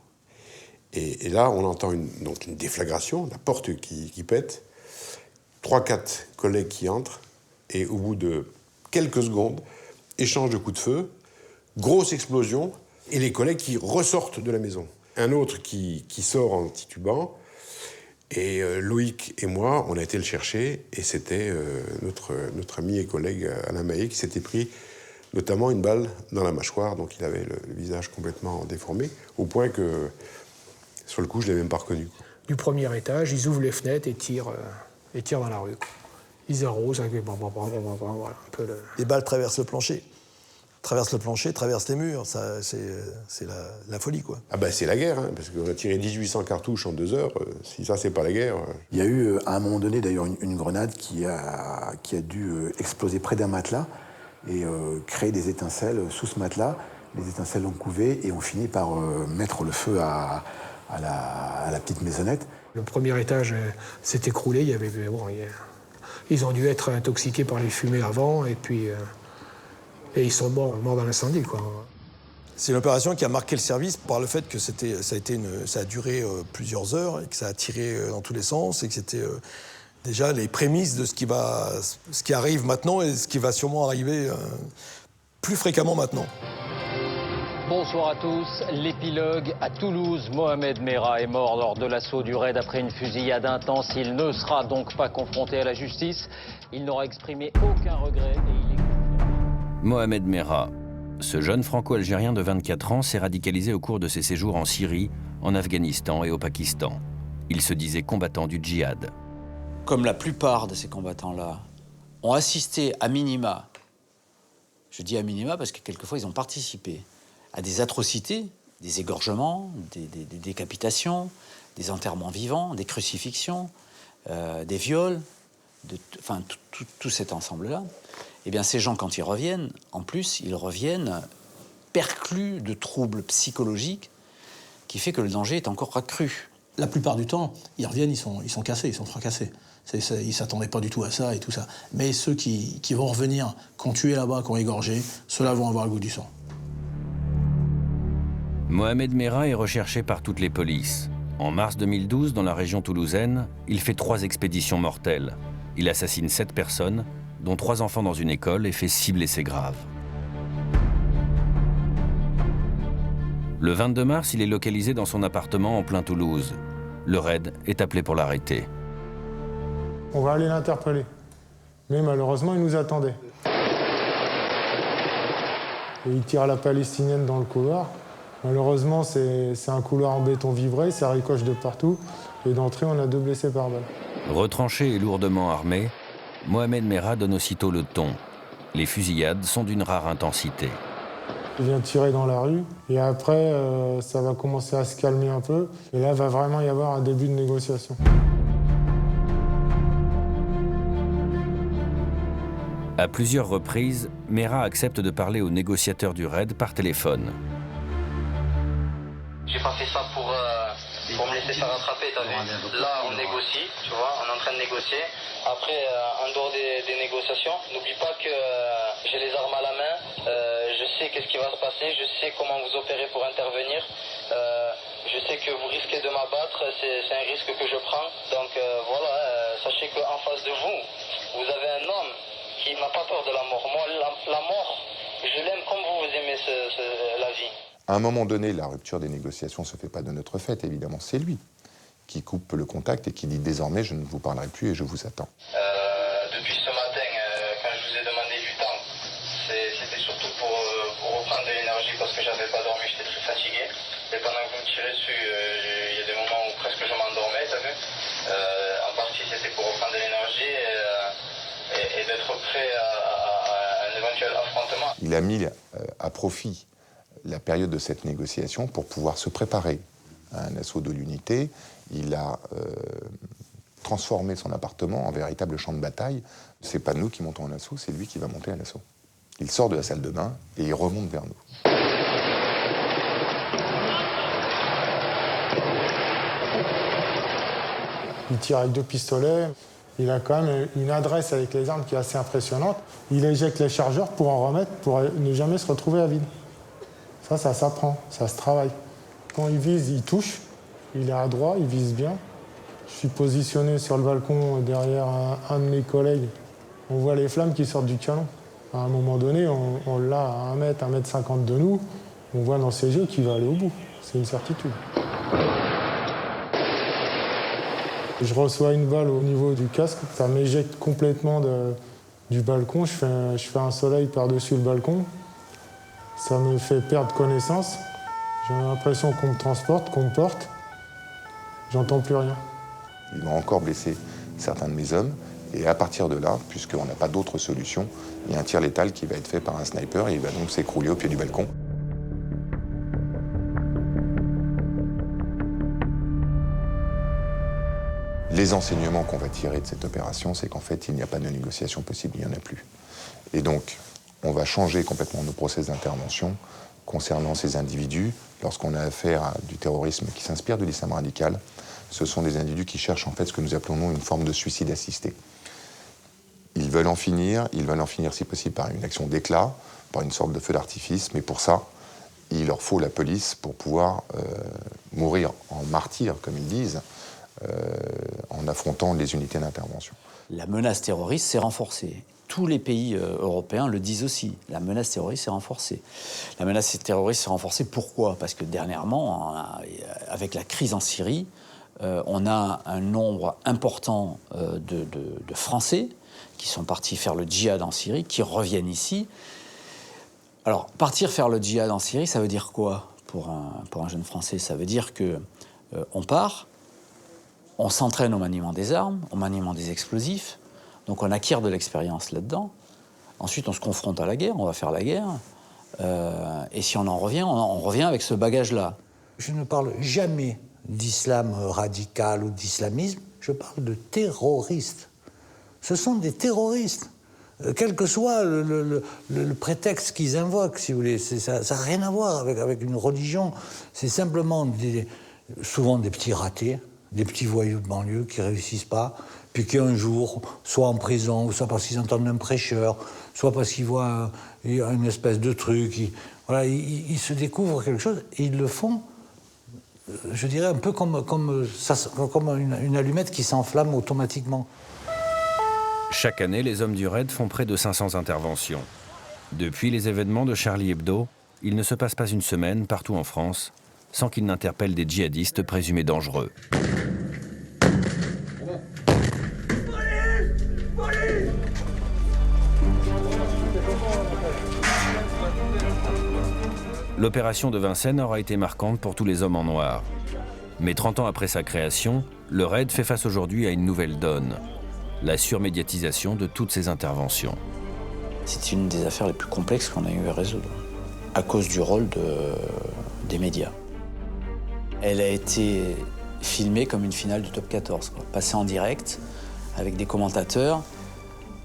Speaker 13: Et là on entend une déflagration, la porte qui pète, 3-4 collègues qui entrent, et au bout de quelques secondes, échange de coups de feu, grosse explosion, et les collègues qui ressortent de la maison. Un autre qui sort en titubant, et Loïc et moi, on a été le chercher, et c'était notre ami et collègue Alain Maillet qui s'était pris notamment une balle dans la mâchoire, donc il avait le visage complètement déformé, au point que, sur le coup, je ne l'ai même pas reconnu.
Speaker 19: Du premier étage, ils ouvrent les fenêtres et tirent dans la rue. Ils arrosent avec voilà, un peu
Speaker 22: Les balles traversent le plancher.
Speaker 3: traverse le plancher, traverse les murs. C'est la folie, quoi.
Speaker 13: Ah bah c'est la guerre, hein, parce qu'on a tiré 1800 cartouches en 2 heures. Si ça, c'est pas la guerre...
Speaker 16: Il y a eu, à un moment donné, d'ailleurs, une grenade qui a dû exploser près d'un matelas et créer des étincelles sous ce matelas. Les étincelles ont couvé et ont fini par mettre le feu à la petite maisonnette.
Speaker 10: Le premier étage s'est écroulé. Ils ont dû être intoxiqués par les fumées avant et puis et ils sont morts dans l'incendie, quoi.
Speaker 3: C'est une opération qui a marqué le service par le fait que ça a duré plusieurs heures et que ça a tiré dans tous les sens et que c'était déjà les prémices de ce qui arrive maintenant et ce qui va sûrement arriver plus fréquemment maintenant.
Speaker 12: Bonsoir à tous. L'épilogue à Toulouse. Mohamed Merah est mort lors de l'assaut du raid après une fusillade intense. Il ne sera donc pas confronté à la justice. Il n'aura exprimé aucun regret et il est...
Speaker 1: Mohamed Merah. Ce jeune franco-algérien de 24 ans s'est radicalisé au cours de ses séjours en Syrie, en Afghanistan et au Pakistan. Il se disait combattant du djihad.
Speaker 22: Comme la plupart de ces combattants-là ont assisté à minima, je dis à minima parce que quelquefois ils ont participé à des atrocités, des égorgements, des décapitations, des enterrements vivants, des crucifixions, des viols, tout cet ensemble-là. Eh bien, ces gens, quand ils reviennent, en plus, ils reviennent perclus de troubles psychologiques qui fait que le danger est encore accru.
Speaker 5: La plupart du temps, ils reviennent, ils sont cassés, ils sont fracassés. Ils ne s'attendaient pas du tout à ça et tout ça. Mais ceux qui vont revenir, qui ont tué là-bas, qui ont égorgé, ceux-là vont avoir le goût du sang.
Speaker 1: Mohamed Merah est recherché par toutes les polices. En mars 2012, dans la région toulousaine, il fait 3 expéditions mortelles. Il assassine 7 personnes, dont 3 enfants dans une école, et fait 6 blessés graves. Le 22 mars, il est localisé dans son appartement en plein Toulouse. Le raid est appelé pour l'arrêter.
Speaker 23: On va aller l'interpeller. Mais malheureusement, il nous attendait. Et il tire à la palestinienne dans le couloir. Malheureusement, c'est un couloir en béton vibré, ça ricoche de partout. Et d'entrée, on a 2 blessés par balle.
Speaker 1: Retranché et lourdement armé, Mohamed Merah donne aussitôt le ton. Les fusillades sont d'une rare intensité.
Speaker 23: Il vient tirer dans la rue, et après, ça va commencer à se calmer un peu. Et là, va vraiment y avoir un début de négociation.
Speaker 1: À plusieurs reprises, Merah accepte de parler aux négociateurs du raid par téléphone.
Speaker 7: J'ai pas fait ça pour me laisser faire attraper, t'as vu. Là, on négocie, tu vois, on est en train de négocier. Après, en dehors des négociations, n'oublie pas que j'ai les armes à la main, je sais qu'est-ce qui va se passer, je sais comment vous opérez pour intervenir, je sais que vous risquez de m'abattre, c'est un risque que je prends. Donc voilà, sachez qu'en face de vous, vous avez un homme qui n'a pas peur de la mort. Moi, la mort, je l'aime comme vous aimez la vie.
Speaker 4: À un moment donné, la rupture des négociations ne se fait pas de notre fait, évidemment. C'est lui qui coupe le contact et qui dit désormais je ne vous parlerai plus et je vous attends.
Speaker 7: Depuis ce matin, quand je vous ai demandé du temps, c'était surtout pour reprendre de l'énergie parce que j'avais pas dormi, j'étais très fatigué. Et pendant que vous me tirez dessus, il y a des moments où presque je m'endormais, t'as vu. En partie, c'était pour reprendre de l'énergie et d'être prêt à un éventuel affrontement.
Speaker 4: Il a mis à profit la période de cette négociation pour pouvoir se préparer à un assaut de l'unité. Il a transformé son appartement en véritable champ de bataille. C'est pas nous qui montons un assaut, c'est lui qui va monter un assaut. Il sort de la salle de bain et il remonte vers nous.
Speaker 23: Il tire avec 2 pistolets. Il a quand même une adresse avec les armes qui est assez impressionnante. Il éjecte les chargeurs pour en remettre, pour ne jamais se retrouver à vide. Ça s'apprend, ça se travaille. Quand il vise, il touche. Il est à droite, il vise bien. Je suis positionné sur le balcon derrière un de mes collègues. On voit les flammes qui sortent du canon. À un moment donné, on l'a à 1 mètre, 1,50 m de nous. On voit dans ses yeux qu'il va aller au bout. C'est une certitude. Je reçois une balle au niveau du casque. Ça m'éjecte complètement du balcon. Je fais un soleil par-dessus le balcon. Ça me fait perdre connaissance. J'ai l'impression qu'on me transporte, qu'on me porte. J'entends plus rien.
Speaker 4: Ils ont encore blessé certains de mes hommes Et à partir de là, puisqu'on n'a pas d'autre solution, il y a un tir létal qui va être fait par un sniper et il va donc s'écrouler au pied du balcon. Les enseignements qu'on va tirer de cette opération, c'est qu'en fait, il n'y a pas de négociation possible, il n'y en a plus. Et donc, on va changer complètement nos process d'intervention concernant ces individus. Lorsqu'on a affaire à du terrorisme qui s'inspire de l'islam radical, ce sont des individus qui cherchent en fait ce que nous appelons nous, une forme de suicide assisté. Ils veulent en finir si possible par une action d'éclat, par une sorte de feu d'artifice, mais pour ça, il leur faut la police pour pouvoir mourir en martyr, comme ils disent, en affrontant les unités d'intervention.
Speaker 22: La menace terroriste s'est renforcée. Tous les pays européens le disent aussi. La menace terroriste s'est renforcée. La menace terroriste s'est renforcée, pourquoi? Parce que dernièrement, avec la crise en Syrie, on a un nombre important de Français qui sont partis faire le djihad en Syrie, qui reviennent ici. Alors, partir faire le djihad en Syrie, ça veut dire quoi pour un jeune Français? Ça veut dire qu'on part, on s'entraîne au maniement des armes, au maniement des explosifs, donc on acquiert de l'expérience là-dedans. Ensuite, on se confronte à la guerre, on va faire la guerre, et si on en revient, on revient avec ce bagage-là.
Speaker 2: Je ne parle jamais d'islam radical ou d'islamisme, je parle de terroristes. Ce sont des terroristes, quel que soit le prétexte qu'ils invoquent, si vous voulez. Ça n'a rien à voir avec une religion. C'est simplement souvent des petits ratés, des petits voyous de banlieue qui ne réussissent pas, puis qui un jour, soit en prison, ou soit parce qu'ils entendent un prêcheur, soit parce qu'ils voient une espèce de truc, ils se découvrent quelque chose, et ils le font, je dirais, un peu comme une allumette qui s'enflamme automatiquement.
Speaker 1: Chaque année, les hommes du raid font près de 500 interventions. Depuis les événements de Charlie Hebdo, il ne se passe pas une semaine, partout en France, sans qu'ils n'interpellent des djihadistes présumés dangereux. L'opération de Vincennes aura été marquante pour tous les hommes en noir. Mais 30 ans après sa création, le raid fait face aujourd'hui à une nouvelle donne. La surmédiatisation de toutes ces interventions.
Speaker 22: C'est une des affaires les plus complexes qu'on a eu à résoudre, à cause du rôle des médias. Elle a été filmée comme une finale du Top 14, quoi. Passée en direct, avec des commentateurs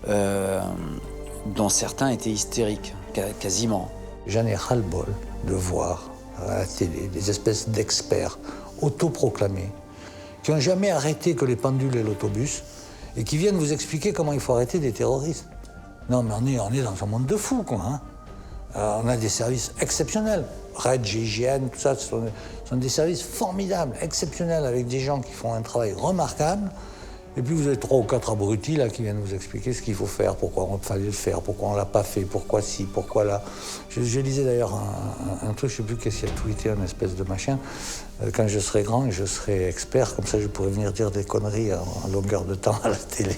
Speaker 22: dont certains étaient hystériques, quasiment.
Speaker 2: J'en ai ras-le-bol de voir à la télé des espèces d'experts autoproclamés qui n'ont jamais arrêté que les pendules et l'autobus, et qui viennent vous expliquer comment il faut arrêter des terroristes. Non, mais on est dans un monde de fous, quoi. Hein. On a des services exceptionnels. RAID, GIGN, tout ça, ce sont des services formidables, exceptionnels, avec des gens qui font un travail remarquable. Et puis vous avez 3 ou 4 abrutis là, qui viennent vous expliquer ce qu'il faut faire, pourquoi il fallait le faire, pourquoi on ne l'a pas fait, pourquoi ci, pourquoi là. Je lisais d'ailleurs un truc, je ne sais plus qu'est-ce qu'il a tweeté, un espèce de machin. Quand je serai grand, je serai expert, comme ça je pourrais venir dire des conneries en longueur de temps à la télé.